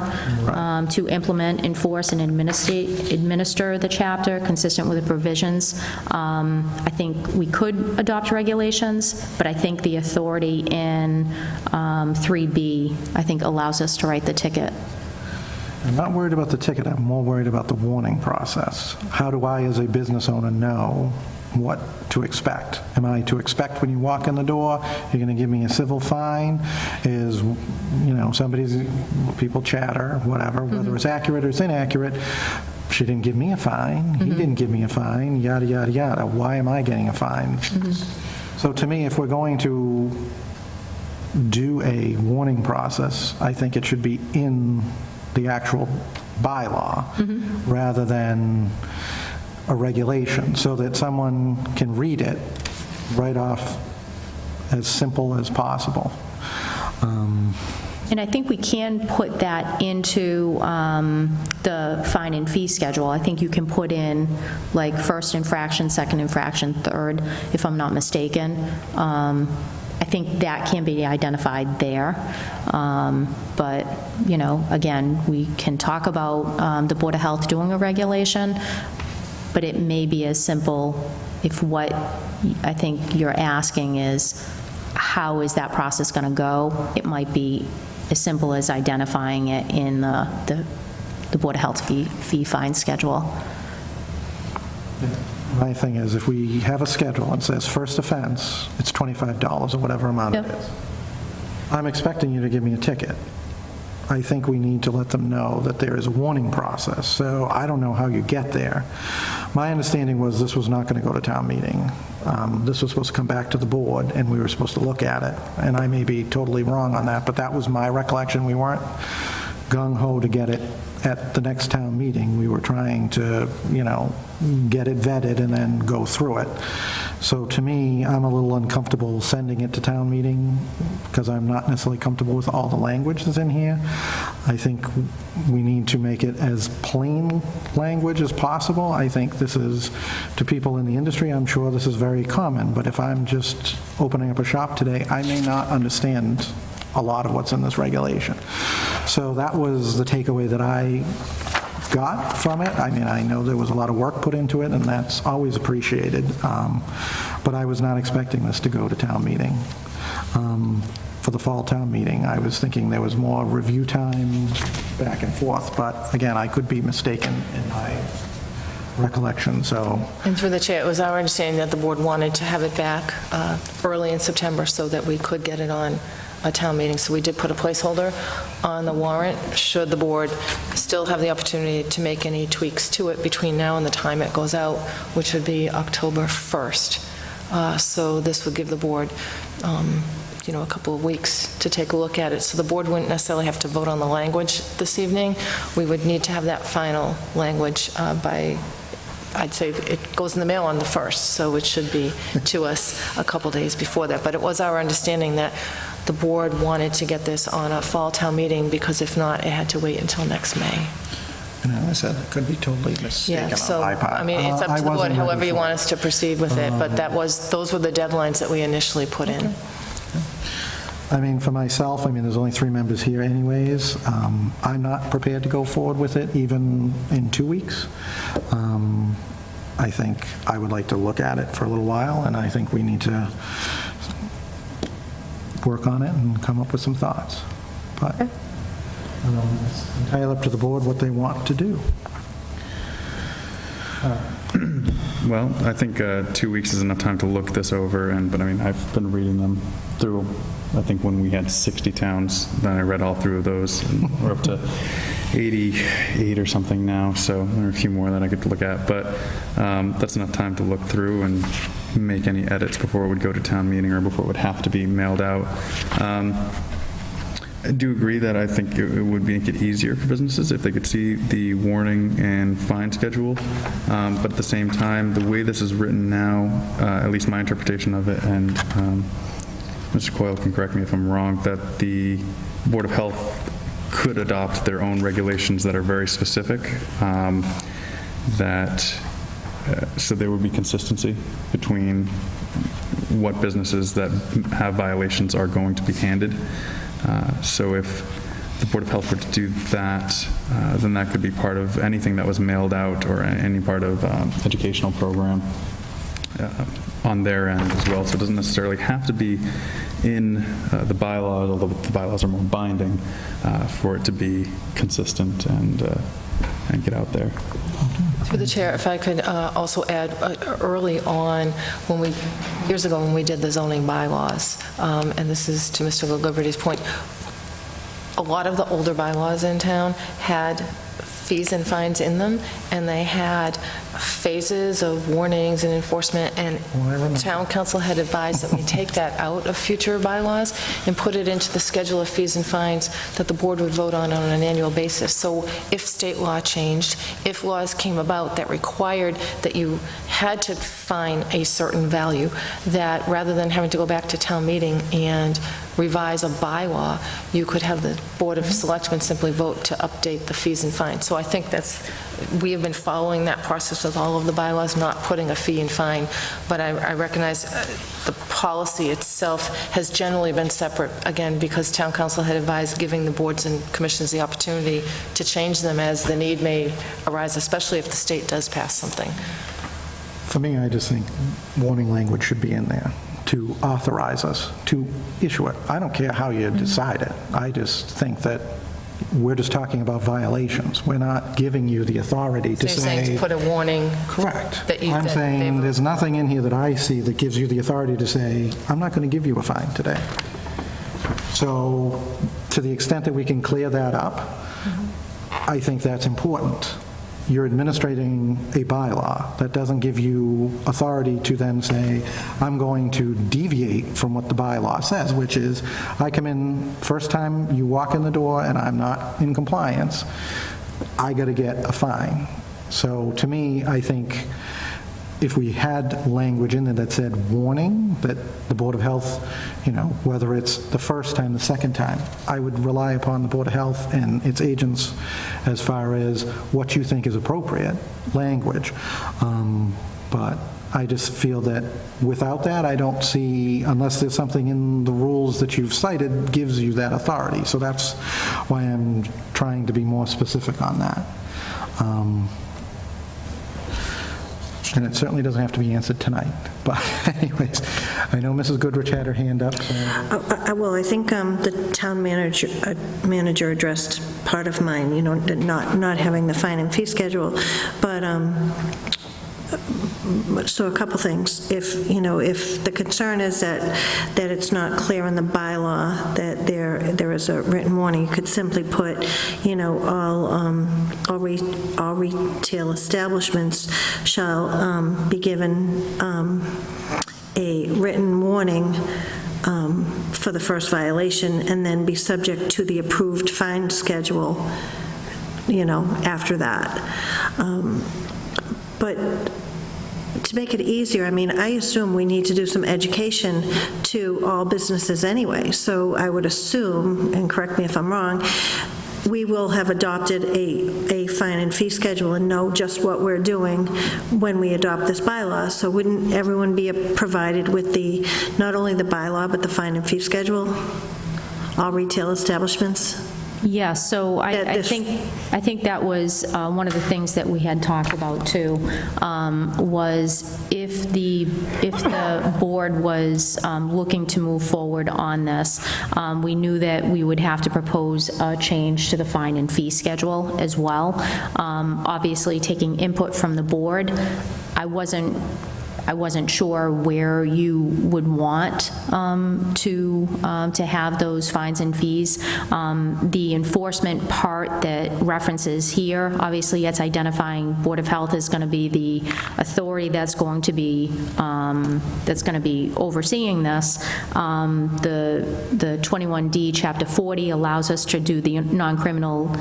to implement, enforce, and administer the chapter consistent with the provisions. I think we could adopt regulations, but I think the authority in 3B, I think, allows us to write the ticket. I'm not worried about the ticket, I'm more worried about the warning process. How do I, as a business owner, know what to expect? Am I to expect when you walk in the door, you're going to give me a civil fine? Is, people chatter, whatever, whether it's accurate or it's inaccurate. She didn't give me a fine, he didn't give me a fine, yada, yada, yada. Why am I getting a fine? So to me, if we're going to do a warning process, I think it should be in the actual bylaw rather than a regulation, so that someone can read it right off as simple as possible. And I think we can put that into the fine and fee schedule. I think you can put in like first infraction, second infraction, third, if I'm not mistaken. I think that can be identified there. But, again, we can talk about the Board of Health doing a regulation, but it may be as simple if what I think you're asking is how is that process going to go? It might be as simple as identifying it in the Board of Health fee fine schedule. My thing is, if we have a schedule and says first offense, it's $25 or whatever amount it is, I'm expecting you to give me a ticket. I think we need to let them know that there is a warning process. So I don't know how you get there. My understanding was this was not going to go to town meeting. This was supposed to come back to the board, and we were supposed to look at it. And I may be totally wrong on that, but that was my recollection. We weren't gung-ho to get it at the next town meeting. We were trying to, get it vetted and then go through it. So to me, I'm a little uncomfortable sending it to town meeting because I'm not necessarily comfortable with all the language that's in here. I think we need to make it as plain language as possible. I think this is, to people in the industry, I'm sure this is very common, but if I'm just opening up a shop today, I may not understand a lot of what's in this regulation. So that was the takeaway that I got from it. I mean, I know there was a lot of work put into it, and that's always appreciated, but I was not expecting this to go to town meeting. For the fall town meeting, I was thinking there was more review time back and forth, but again, I could be mistaken in my recollection, so. And through the chair, it was our understanding that the board wanted to have it back early in September so that we could get it on a town meeting. So we did put a placeholder on the warrant, should the board still have the opportunity to make any tweaks to it between now and the time it goes out, which would be October 1st. So this would give the board, a couple of weeks to take a look at it. So the board wouldn't necessarily have to vote on the language this evening. We would need to have that final language by, I'd say it goes in the mail on the 1st, so it should be to us a couple days before that. But it was our understanding that the board wanted to get this on a fall town meeting, because if not, it had to wait until next May. And as I said, it could be totally mistaken Yeah, so, on my part. I mean, it's up I to the board, wasn't ready however you for want it. us to proceed with it, but those were the deadlines that we initially put in. I mean, for myself, I mean, there's only 3 members here anyways. I'm not prepared to go forward with it even in 2 weeks. I think I would like to look at it for a little while, and I think we need to work on it and come up with some thoughts. But it's entirely up to the board what they want to do. Well, I think 2 weeks is enough time to look this over, but I mean, I've been reading them through. I think when we had 60 towns, then I read all through of those, and we're up to 88 or something now, so there are a few more that I could look at, but that's enough time to look through and make any edits before it would go to town meeting or before it would have to be mailed out. I do agree that I think it would make it easier for businesses if they could see the warning and fine schedule, but at the same time, the way this is written now, at least my interpretation of it, and Mr. Coyle can correct me if I'm wrong, that the Board of Health could adopt their own regulations that are very specific, so there would be consistency between what businesses that have violations are going to be handed. So if the Board of Health were to do that, then that could be part of anything that was mailed out or any part of educational program on their end as well. So it doesn't necessarily have to be in the bylaws, although the bylaws are more binding, for it to be consistent and get out there. Through the chair, if I could also add, early on, years ago when we did the zoning bylaws, and this is to Mr. Liberty's point, a lot of the older bylaws in town had fees and fines in them, and they had phases of warnings and enforcement, and town council had advised that we take that out of future bylaws and put it into the schedule of fees and fines that the board would vote on an annual basis. So if state law changed, if laws came about that required that you had to fine a certain value, that rather than having to go back to town meeting and revise a bylaw, you could have the Board of Selectmen simply vote to update the fees and fines. So I think we have been following that process with all of the bylaws, not putting a fee and fine, but I recognize the policy itself has generally been separate, again, because town council had advised giving the boards and commissions the opportunity to change them as the need may arise, especially if the state does pass something. For me, I just think warning language should be in there to authorize us to issue it. I don't care how you decide it. I just think that we're just talking about violations. We're not giving you the authority to So say... you're saying to put a warning... Correct. That I'm saying there's nothing in here that I see that gives you the authority to say, I'm not going to give you a fine today. So to the extent that we can clear that up, I think that's important. You're administrating a bylaw that doesn't give you authority to then say, I'm going to deviate from what the bylaw says, which is, I come in, first time you walk in the door and I'm not in compliance, I got to get a fine. So to me, I think if we had language in there that said warning, that the Board of Health, whether it's the first time, the second time, I would rely upon the Board of Health and its agents as far as what you think is appropriate language. But I just feel that without that, I don't see, unless there's something in the rules that you've cited, gives you that authority. So that's why I'm trying to be more specific on that. And it certainly doesn't have to be answered tonight. But anyways, I know Mrs. Goodrich had her hand up. So. Well, I think the town manager addressed part of mine, not having the fine and fee schedule. But so a couple things. If the concern is that it's not clear in the bylaw that there is a written warning, you could simply put, all retail establishments shall be given a written warning for the first violation, and then be subject to the approved fine schedule, after that. But to make it easier, I assume we need to do some education to all businesses anyway. So I would assume, and correct me if I'm wrong, we will have adopted a fine and fee schedule and know just what we're doing when we adopt this bylaw. So wouldn't everyone be provided with not only the bylaw, but the fine and fee schedule? All retail establishments? Yeah, so I think that was one of the things that we had talked about too, was if the board was looking to move forward on this, we knew that we would have to propose a change to the fine and fee schedule as well. Obviously, taking input from the board, I wasn't sure where you would want to have those fines and fees. The enforcement part that references here, obviously it's identifying Board of Health is going to be the authority that's going to be overseeing this. The 21D, Chapter 40 allows us to do the non-criminal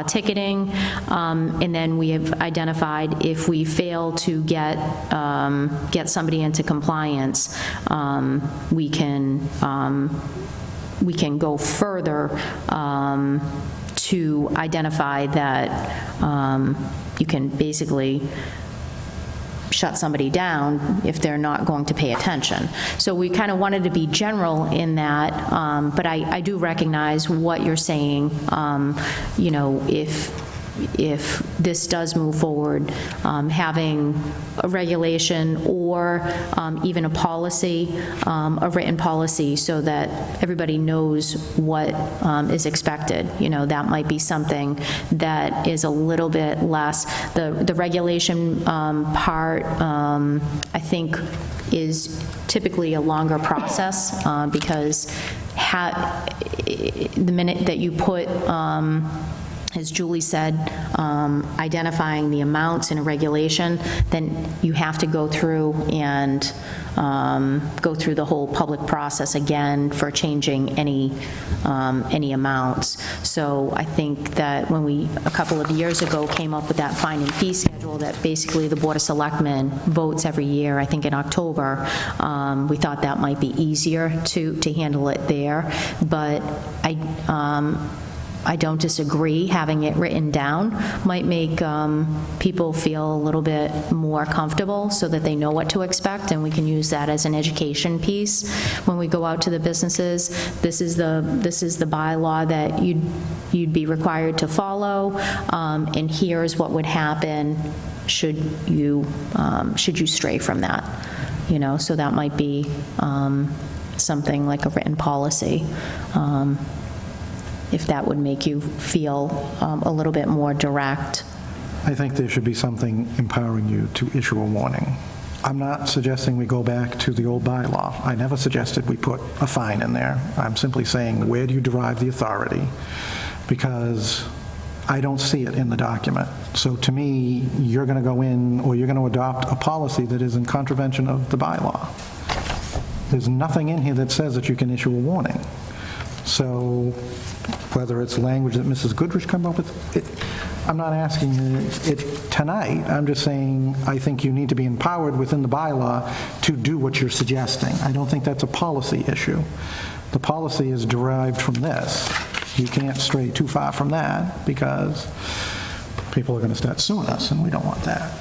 ticketing, and then we have identified if we fail to get somebody into compliance, we can go further to identify that you can basically shut somebody down if they're not going to pay attention. So we kind of wanted to be general in that, but I do recognize what you're saying. If this does move forward, having a regulation or even a policy, a written policy, so that everybody knows what is expected. That might be something that is a little bit less. The regulation part, I think, is typically a longer process because the minute that you put as Julie said, identifying the amounts in a regulation, then you have to go through and go through the whole public process again for changing any amounts. So I think that when we, a couple of years ago, came up with that fine and fee schedule that basically the Board of Selectmen votes every year, I think in October, we thought that might be easier to handle it there. But I don't disagree. Having it written down might make people feel a little bit more comfortable so that they know what to expect, and we can use that as an education piece when we go out to the businesses. This is the bylaw that you'd be required to follow, and here's what would happen should you stray from that. So that might be something like a written policy. If that would make you feel a little bit more direct. I think there should be something empowering you to issue a warning. I'm not suggesting we go back to the old bylaw. I never suggested we put a fine in there. I'm simply saying, where do you derive the authority? Because I don't see it in the document. So to me, you're going to go in, or you're going to adopt a policy that is in contravention of the bylaw. There's nothing in here that says that you can issue a warning. So whether it's language that Mrs. Goodrich come up with, I'm not asking it tonight. I'm just saying I think you need to be empowered within the bylaw to do what you're suggesting. I don't think that's a policy issue. The policy is derived from this. You can't stray too far from that because people are going to start suing us, and we don't want that.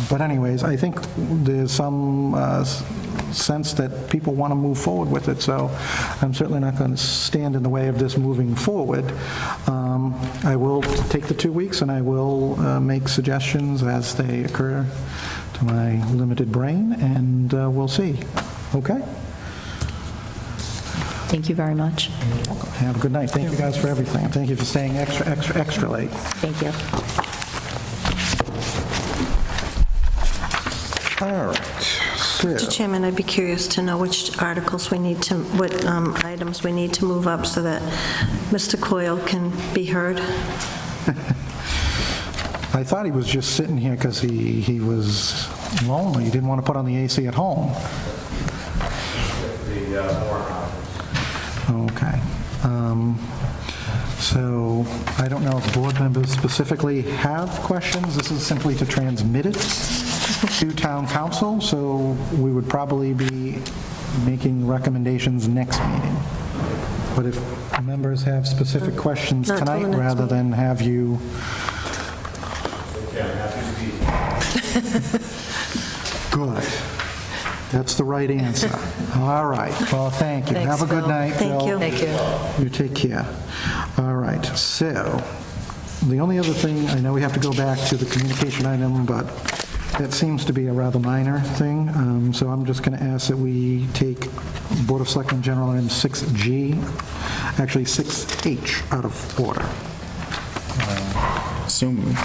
But anyways, I think there's some sense that people want to move forward with it, so I'm certainly not going to stand in the way of this moving forward. I will take the 2 weeks, and I will make suggestions as they occur to my limited brain, and we'll see. Okay? Thank you very much. Have a good night. Thank you guys for everything. Thank you for staying extra late. Thank you. All right. So, Mr. Chairman, I'd be curious to know which articles we need to, what items we need to move up so that Mr. Coyle can be heard. I thought he was just sitting here because he was lonely. He didn't want to put on the AC at home. Okay. So I don't know if board members specifically have questions. This is simply to transmit it to town council, so we would probably be making recommendations next meeting. But if members have specific questions Not till the tonight, next rather than have you... Good. That's the right answer. All right. Well, thank you. Thanks, Have a good Phil. night, Thank Phil. you. Thank you. You take care. All right, so the only other thing, I know we have to go back to the communication item, but that seems to be a rather minor thing, so I'm just going to ask that we take Board of Selectmen General Item 6G, actually 6H, out of order. So moved.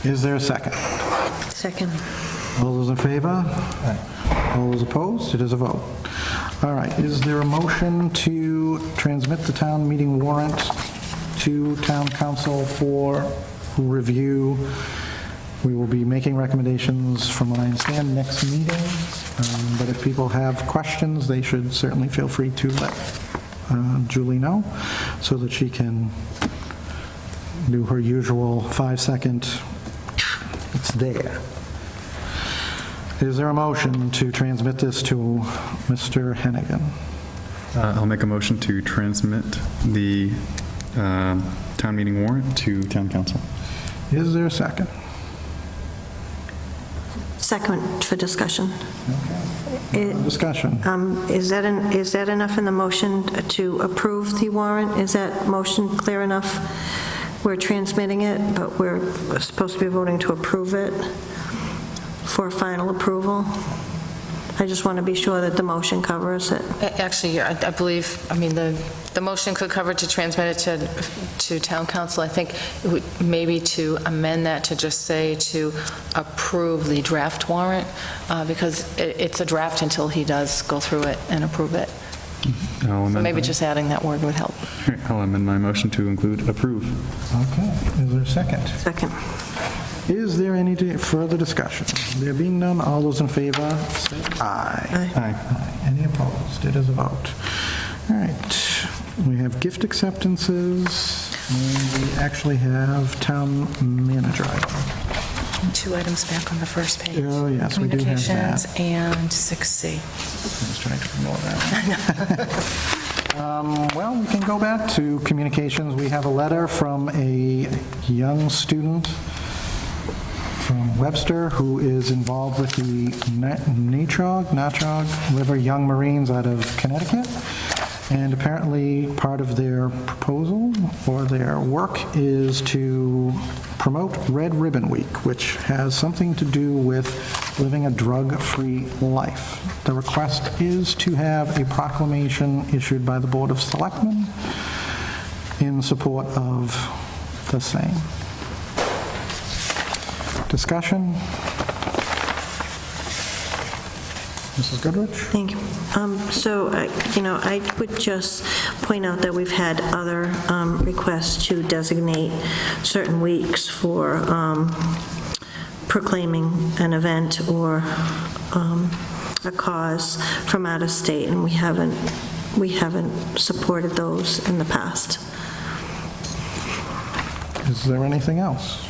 Is there a second? Second. All those in favor? All those opposed? It is a vote. All right, is there a motion to transmit the town meeting warrant to town council for review? We will be making recommendations, from what I understand, next meeting, but if people have questions, they should certainly feel free to let Julie know so that she can do her usual 5-second, it's there. Is there a motion to transmit this to Mr. Hennigan? I'll make a motion to transmit the town meeting warrant to town council. Is there a second? Second for discussion. Discussion. Is that enough in the motion to approve the warrant? Is that motion clear enough? We're transmitting it, but we're supposed to be voting to approve it for final approval? I just want to be sure that the motion covers it. Actually, I believe, I mean, the motion could cover to transmit it to town council. I think it would maybe to amend that to just say to approve the draft warrant, because it's a draft until he does go through it and approve it. So maybe just adding that word would help. I'll amend my motion to include approve. Okay, is there a second? Second. Is there any further discussion? There being none, all those in favor, say aye. Aye. Any opposed? It is a vote. All right, we have gift acceptances, and we actually have town manager item. 2 items back on the first page. Oh, yes, we do have Communications that. and 6C. I was trying to ignore that. Well, we can go back to communications. We have a letter from a young student from Webster who is involved with the Natchog River Young Marines out of Connecticut. And apparently, part of their proposal or their work is to promote Red Ribbon Week, which has something to do with living a drug-free life. The request is to have a proclamation issued by the Board of Selectmen in support of the same. Discussion? Mrs. Goodrich? Thank you. So, I would just point out that we've had other requests to designate certain weeks for proclaiming an event or a cause from out of state, and we haven't we haven't supported those in the past. Is there anything else?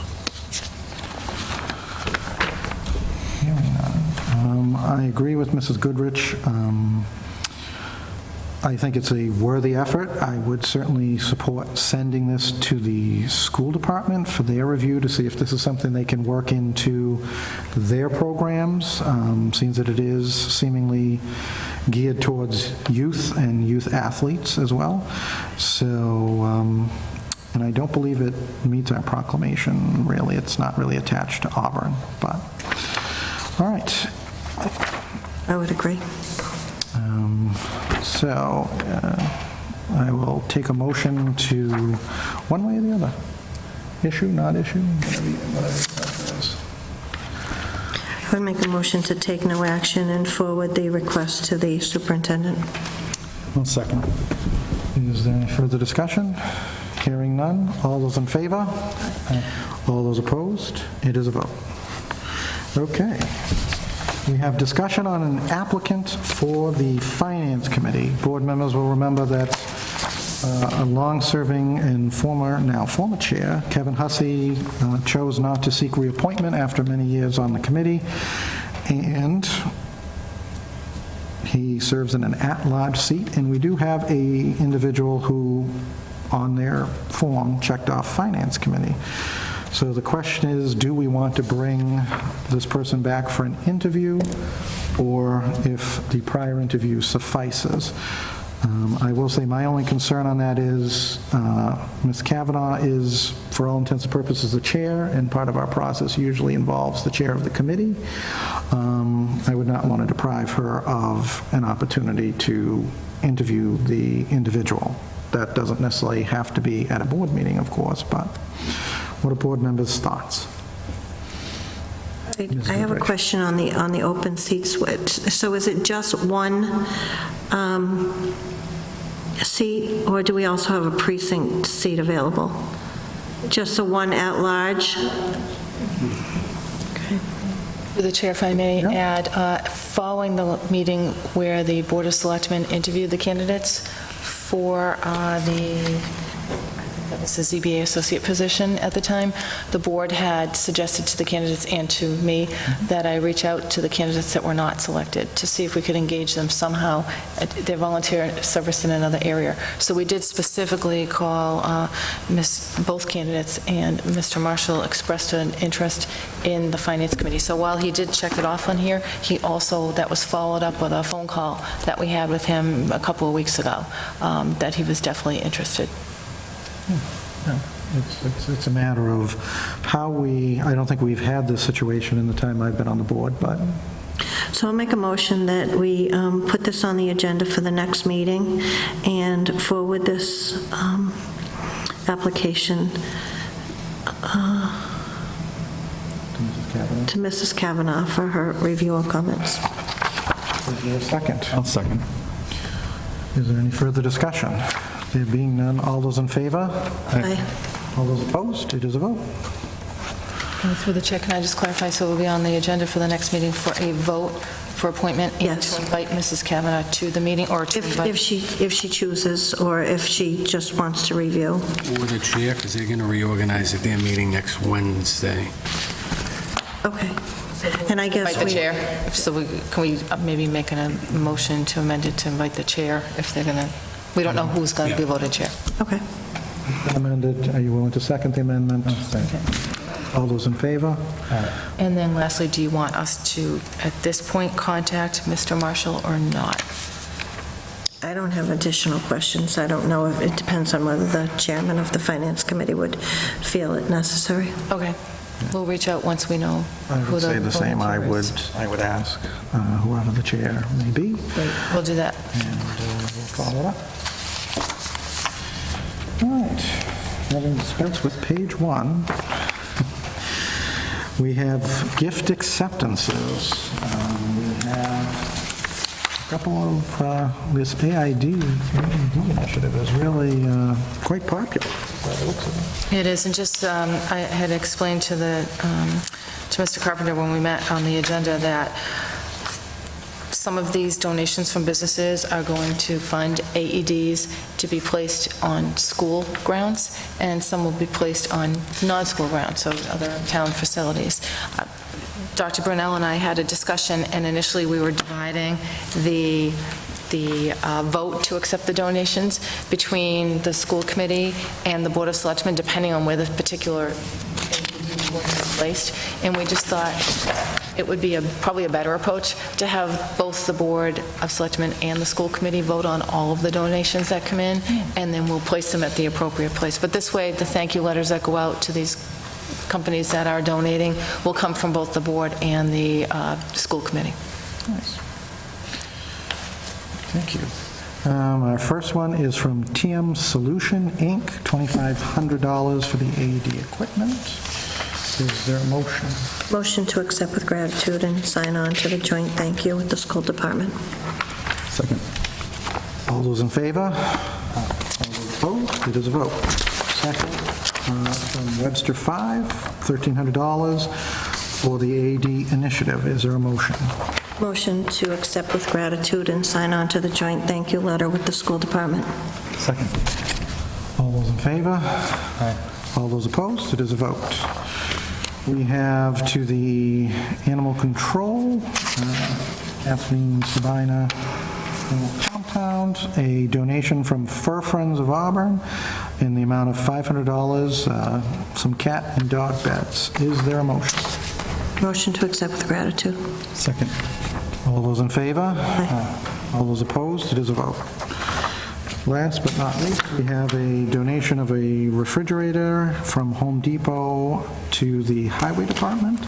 Hearing none. I agree with Mrs. Goodrich. I think it's a worthy effort. I would certainly support sending this to the school department for their review to see if this is something they can work into their programs, seeing that it is seemingly geared towards youth and youth athletes as well. So, and I don't believe it meets our proclamation, really. It's not really attached to Auburn, but, all right. I would agree. So I will take a motion to, one way or the other, issue, not issue, whatever that is. I would make a motion to take no action and forward the request to the superintendent. One second. Is there any further discussion? Hearing none. All those in favor? All those opposed? It is a vote. Okay. We have discussion on an applicant for the Finance Committee. Board members will remember that a long-serving and now former chair, Kevin Hussey, chose not to seek reappointment after many years on the committee, and he serves in an at-large seat, and we do have a individual who, on their form, checked off Finance Committee. So the question is, do we want to bring this person back for an interview, or if the prior interview suffices? I will say my only concern on that is Ms. Kavanaugh is, for all intents and purposes, the chair, and part of our process usually involves the chair of the committee. I would not want to deprive her of an opportunity to interview the individual. That doesn't necessarily have to be at a board meeting, of course, but what are board members' thoughts? I have a question on the open seats. So is it just one seat, or do we also have a precinct seat available? Just the one at large? Through the chair, if I may add, following the meeting where the Board of Selectmen interviewed the candidates for it's the ZBA associate position at the time, the board had suggested to the candidates and to me that I reach out to the candidates that were not selected to see if we could engage them somehow at their volunteer service in another area. So we did specifically call both candidates, and Mr. Marshall expressed an interest in the Finance Committee. So while he did check it off on here, he also, that was followed up with a phone call that we had with him a couple of weeks ago, that he was definitely interested. No, it's a matter of how I don't think we've had this situation in the time I've been on the board, but... So I'll make a motion that we put this on the agenda for the next meeting and forward this application to Mrs. Kavanaugh for her review and comments. Is there a second? I'll second. Is there any further discussion? There being none, all those in favor? Aye. All those opposed? It is a vote. Through the chair, can I just clarify, so we'll be on the agenda for the next meeting for a vote for appointment and Yes. to invite Mrs. Kavanaugh to the meeting, or to invite... If she chooses, or if she just wants to review. Or the chair, because they're going to reorganize at their meeting next Wednesday. Okay. And I guess Invite the chair. So can we maybe make a motion to amend it to invite the chair if they're going to... We don't know who's going to be voted chair. Okay. Amended, are you willing to second the amendment? All those in favor? And then lastly, do you want us to, at this point, contact Mr. Marshall or not? I don't have additional questions. I don't know if, it depends on whether the chairman of the Finance Committee would feel it necessary. Okay. We'll reach out once we know I who would the say the same. I volunteer would is. ask whoever the chair may be, Great. We'll do that. and we'll follow it up. All right. Having dispensed with page 1, we have gift acceptances. We have a couple of, this AID initiative is really quite popular, by the looks of it. It is, and just, I had explained to Mr. Carpenter when we met on the agenda that some of these donations from businesses are going to fund AEDs to be placed on school grounds, and some will be placed on non-school grounds, so other town facilities. Dr. Brunel and I had a discussion, and initially we were dividing the vote to accept the donations between the school committee and the Board of Selectmen, depending on where the particular is placed. And we just thought it would be probably a better approach to have both the Board of Selectmen and the school committee vote on all of the donations that come in, and then we'll place them at the appropriate place. But this way, the thank you letters that go out to these companies that are donating will come from both the board and the school committee. Nice. Thank you. Our first one is from TM Solution, Inc., $2,500 for the AED equipment. Is there a motion? Motion to accept with gratitude and sign on to the joint thank you with the school department. Second. All those in favor? All those opposed? It is a vote. Second, from Webster 5, $1,300 for the AED initiative. Is there a motion? Motion to accept with gratitude and sign on to the joint thank you letter with the school department. Second. All those in favor? Aye. All those opposed? It is a vote. We have to the animal control, Kathleen Sabina Animal Compound, a donation from Fur Friends of Auburn in the amount of $500, some cat and dog beds. Is there a motion? Motion to accept with gratitude. Second. All those in favor? Aye. All those opposed? It is a vote. Last but not least, we have a donation of a refrigerator from Home Depot to the Highway Department.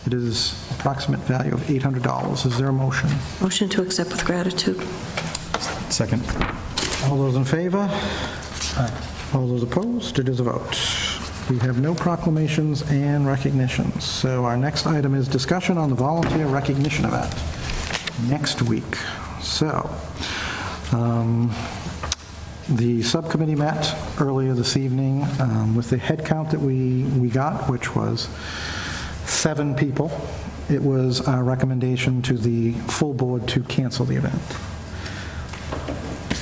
It is approximate value of $800. Is there a motion? Motion to accept with gratitude. Second. All those in favor? Aye. All those opposed? It is a vote. We have no proclamations and recognitions. So our next item is discussion on the volunteer recognition event next week. So the subcommittee met earlier this evening with the head count that we got, which was 7 people. It was our recommendation to the full board to cancel the event.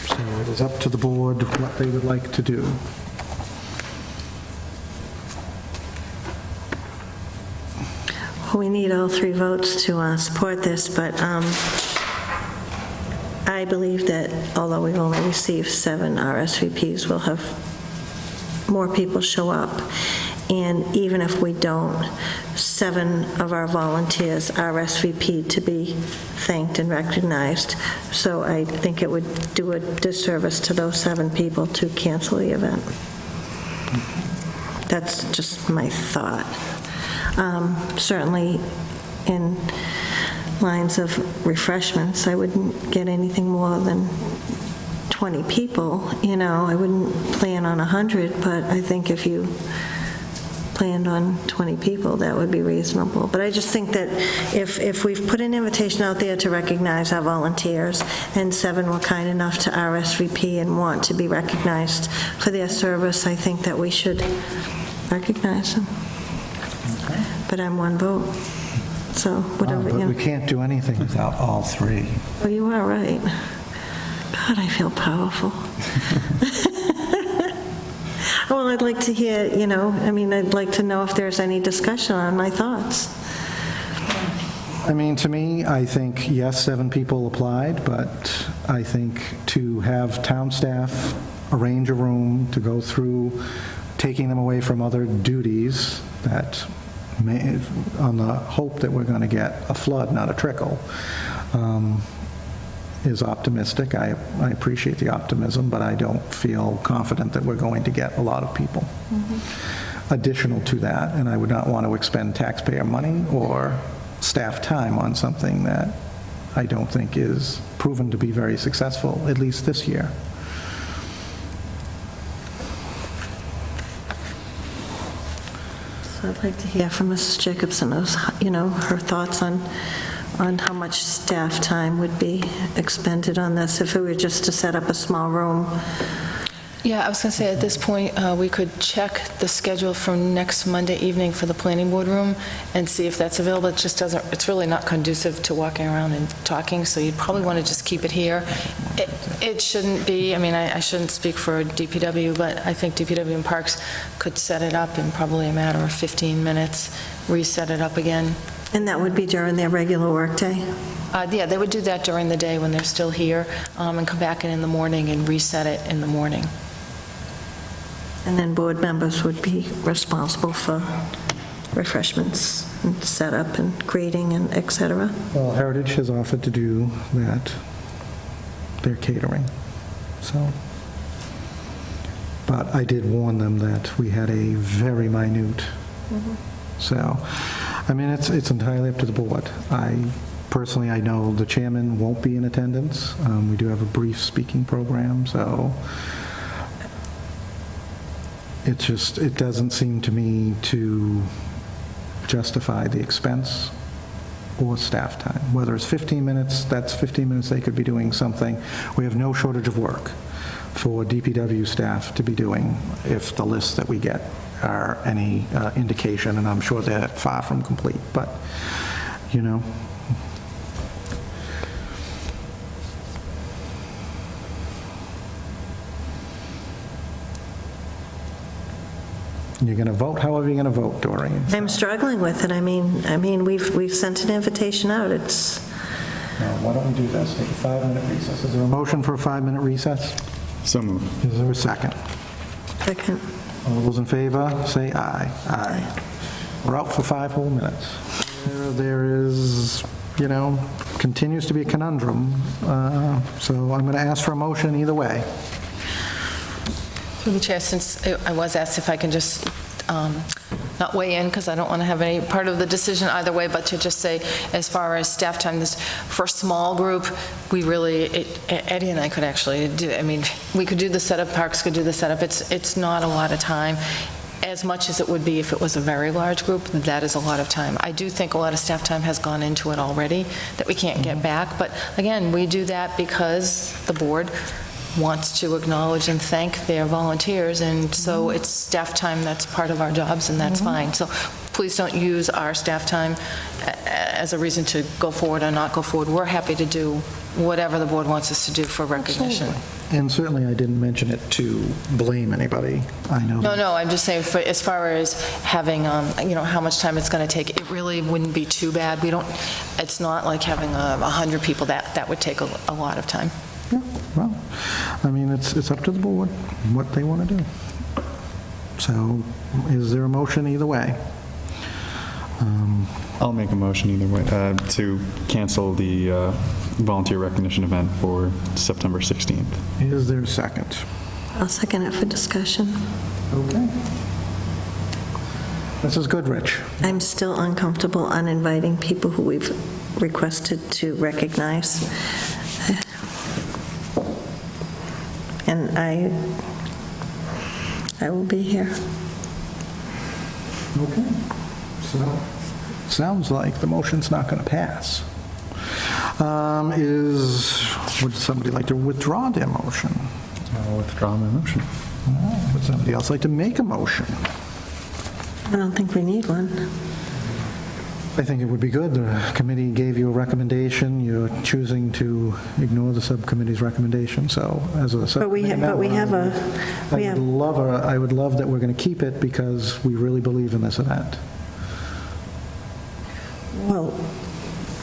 So it is up to the board what they would like to do. We need all 3 votes to support this, but I believe that although we've only received 7 RSVPs, we'll have more people show up. And even if we don't, 7 of our volunteers RSVP'd to be thanked and recognized. So I think it would do a disservice to those 7 people to cancel the event. That's just my thought. Certainly in lines of refreshments, I wouldn't get anything more than 20 people. You know, I wouldn't plan on 100, but I think if you planned on 20 people, that would be reasonable. But I just think that if we've put an invitation out there to recognize our volunteers, and 7 were kind enough to RSVP and want to be recognized for their service, I think that we should recognize them. But I'm 1 vote, so whatever, But we can't do anything without all 3. Oh, you are right. God, I feel powerful. Well, I'd like to hear, I'd like to know if there's any discussion on my thoughts. I mean, to me, I think, yes, 7 people applied, but I think to have town staff arrange a room to go through, taking them away from other duties that may, on the hope that we're going to get a flood, not a trickle, is optimistic. I appreciate the optimism, but I don't feel confident that we're going to get a lot of people. Additional to that, and I would not want to expend taxpayer money or staff time on something that I don't think is proven to be very successful, at least this year. So I'd like to hear from Mrs. Jacobson, her thoughts on how much staff time would be expended on this if it were just to set up a small room. Yeah, I was going to say, at this point, we could check the schedule for next Monday evening for the planning board room and see if that's available. It just doesn't, it's really not conducive to walking around and talking, so you'd probably want to just keep it here. It shouldn't be, I mean, I shouldn't speak for DPW, but I think DPW and Parks could set it up in probably a matter of 15 minutes, reset it up again. And that would be during their regular workday? Yeah, they would do that during the day when they're still here, and come back in the morning and reset it in the morning. And then board members would be responsible for refreshments and setup and greeting and et cetera? Well, Heritage has offered to do that. They're catering, so. But I did warn them that we had a very minute, so, I mean, it's entirely up to the board. Personally, I know the chairman won't be in attendance. We do have a brief speaking program, so it doesn't seem to me to justify the expense or staff time. Whether it's 15 minutes, that's 15 minutes they could be doing something. We have no shortage of work for DPW staff to be doing if the lists that we get are any indication, and I'm sure they're far from complete, but, you know. You're going to vote however you're going to vote, Doreen. I'm struggling with it. I mean, we've sent an invitation out. It's, Now, why don't we do this? Take a 5-minute recess. Is there a motion for a 5-minute recess? So moved. Is there a second? second. All those in favor, say aye. Aye. We're out for 5 whole minutes. There is, you know, continues to be a conundrum, so I'm going to ask for a motion either way. Through the chair, since I was asked if I can just not weigh in, because I don't want to have any part of the decision either way, but to just say, as far as staff time, this, for a small group, we really, Eddie and I could actually do, I mean, we could do the setup, Parks could do the setup, it's not a lot of time, as much as it would be if it was a very large group. That is a lot of time. I do think a lot of staff time has gone into it already that we can't get back, but again, we do that because the board wants to acknowledge and thank their volunteers, and so it's staff time that's part of our jobs, and that's fine. So please don't use our staff time as a reason to go forward or not go forward. We're happy to do whatever the board wants us to do for recognition. Absolutely. And certainly I didn't mention it to blame anybody. I know. No, I'm just saying, for, as far as having, you know, how much time it's going to take, it really wouldn't be too bad. We don't, it's not like having 100 people. That would take a lot of time. Yeah, well, I mean, it's up to the board what they want to do. So is there a motion either way? I'll make a motion either way, to cancel the volunteer recognition event for September 16th. Is there a second? I'll second it for discussion. Okay. Mrs. Goodrich. I'm still uncomfortable uninviting people who we've requested to recognize. And I will be here. Okay. So, sounds like the motion's not going to pass. Would somebody like to withdraw their motion? I'll withdraw my motion. Would somebody else like to make a motion? I don't think we need one. I think it would be good. The committee gave you a recommendation. You're choosing to ignore the subcommittee's recommendation. So as a subcommittee member, I would love that we're going to keep it because we really believe in this event. Well,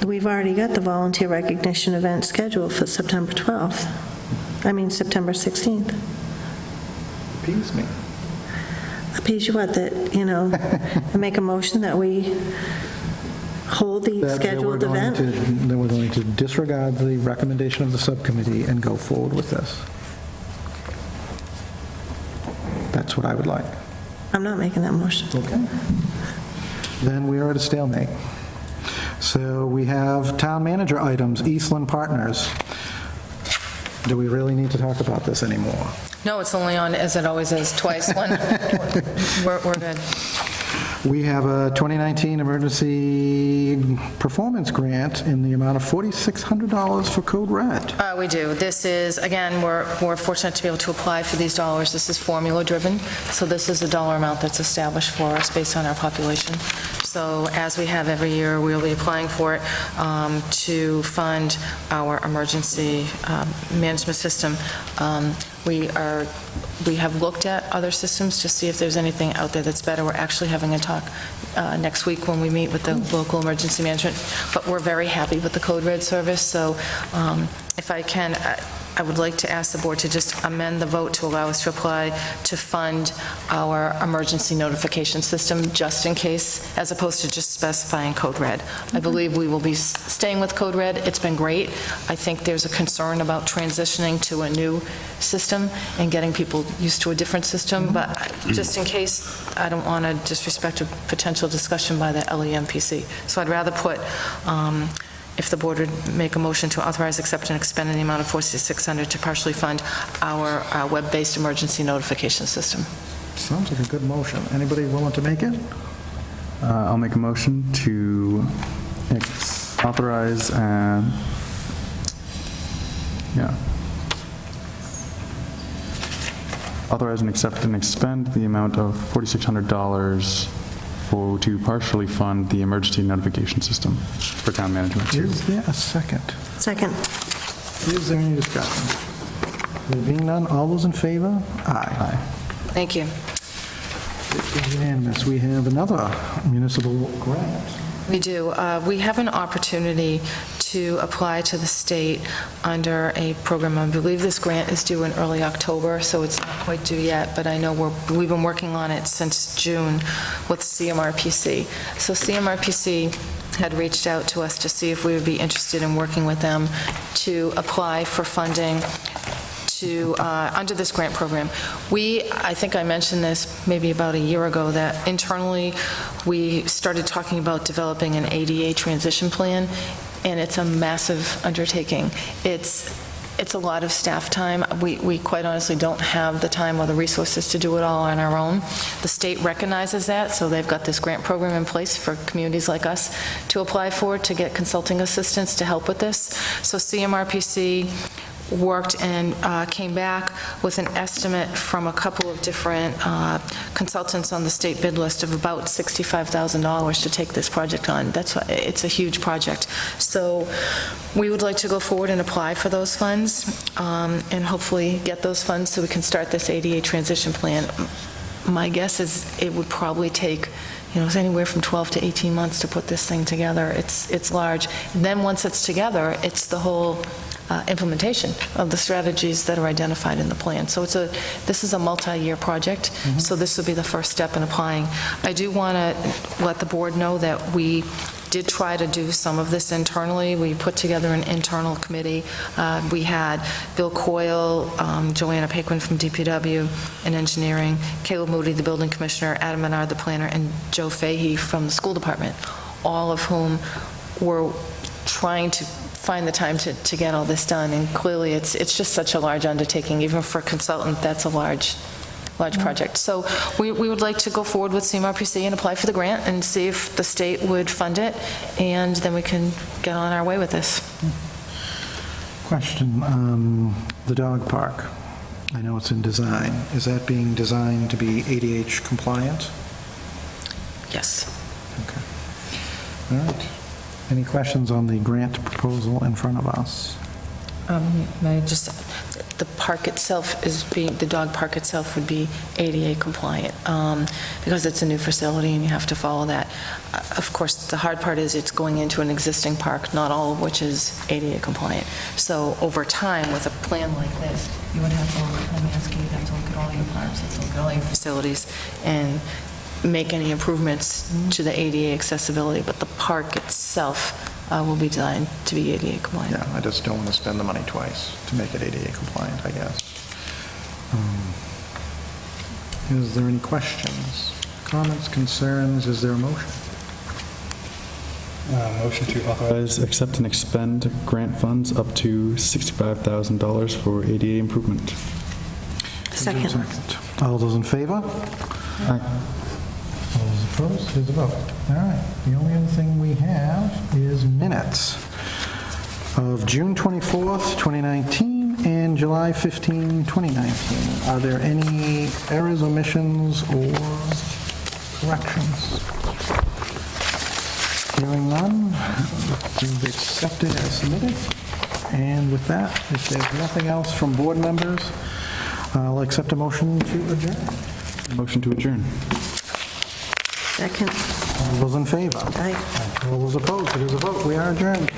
we've already got the volunteer recognition event scheduled for September 12th. I mean, September 16th. Appease me. Appease you what, that, you know, make a motion that we hold the scheduled event? Then we're going to disregard the recommendation of the subcommittee and go forward with this. That's what I would like. I'm not making that motion. Okay. Then we are at a stalemate. So we have town manager items, Eastland Partners. Do we really need to talk about this anymore? No, it's only on, as it always is, twice. One, we're good. We have a 2019 Emergency Performance Grant in the amount of $4,600 for Code Red. We do. This is, again, we're fortunate to be able to apply for these dollars. This is formula-driven, so this is the dollar amount that's established for us based on our population. So as we have every year, we'll be applying for it to fund our emergency management system. We have looked at other systems to see if there's anything out there that's better. We're actually having a talk next week when we meet with the local emergency management, but we're very happy with the Code Red service, so if I can, I would like to ask the board to just amend the vote to allow us to apply to fund our emergency notification system, just in case, as opposed to just specifying Code Red. I believe we will be staying with Code Red. It's been great. I think there's a concern about transitioning to a new system and getting people used to a different system, but just in case, I don't want to disrespect a potential discussion by the LEMPC. So I'd rather put, if the board would make a motion to authorize, accept, and expend in the amount of $4,600 to partially fund our web-based emergency notification system. Sounds like a good motion. Anybody willing to make it? I'll make a motion to authorize and, authorize and accept and expend the amount of $4,600 to partially fund the emergency notification system for town management. Is there a second? Second. Is there any discussion? There being none, all those in favor? Aye. Thank you. It is unanimous. We have another municipal grant. We do. We have an opportunity to apply to the state under a program. I believe this grant is due in early October, so it's not quite due yet, but I know we've been working on it since June with CMRPC. So CMRPC had reached out to us to see if we would be interested in working with them to apply for funding to, under this grant program. I think I mentioned this maybe about a year ago, that internally we started talking about developing an ADA transition plan, and it's a massive undertaking. It's a lot of staff time. We quite honestly don't have the time or the resources to do it all on our own. The state recognizes that, so they've got this grant program in place for communities like us to apply for, to get consulting assistance to help with this. So CMRPC worked and came back with an estimate from a couple of different consultants on the state bid list of about $65,000 to take this project on. It's a huge project. So we would like to go forward and apply for those funds and hopefully get those funds so we can start this ADA transition plan. My guess is it would probably take, it's anywhere from 12 to 18 months to put this thing together. It's large. And then once it's together, it's the whole implementation of the strategies that are identified in the plan. So this is a multi-year project, so this will be the first step in applying. I do want to let the board know that we did try to do some of this internally. We put together an internal committee. We had Bill Coyle, Joanna Paquin from DPW and Engineering, Caleb Moody, the building commissioner, Adam Menard, the planner, and Joe Fahey from the school department, all of whom were trying to find the time to get all this done. And clearly, it's just such a large undertaking. Even for a consultant, that's a large project. So we would like to go forward with CMRPC and apply for the grant and see if the state would fund it, and then we can get on our way with this. Question, the dog park. I know it's in design. Is that being designed to be ADH compliant? Yes. Okay. All right. Any questions on the grant proposal in front of us? The park itself the dog park itself would be ADA compliant because it's a new facility and you have to follow that. Of course, the hard part is it's going into an existing park, not all of which is ADA compliant. So over time, with a plan like this, you would have to look at all your parks, have to look at all your facilities, and make any improvements to the ADA accessibility, but the park itself will be designed to be ADA compliant. Yeah, I just don't want to spend the money twice to make it ADA compliant, I guess. Is there any questions, comments, concerns? Is there a motion? Motion to authorize, accept, and expend grant funds up to $65,000 for ADA improvement. Second. All those in favor? Aye. All those Opposed? It is a vote. All right. The only other thing we have is minutes of June 24th, 2019, and July 15, 2019. Are there any errors, omissions, or corrections? Hearing none, these are accepted as submitted. And with that, if there's nothing else from board members, I'll accept a motion to adjourn. Motion to adjourn. Second. All those in favor? Aye. All those opposed? It is a vote. We are adjourned.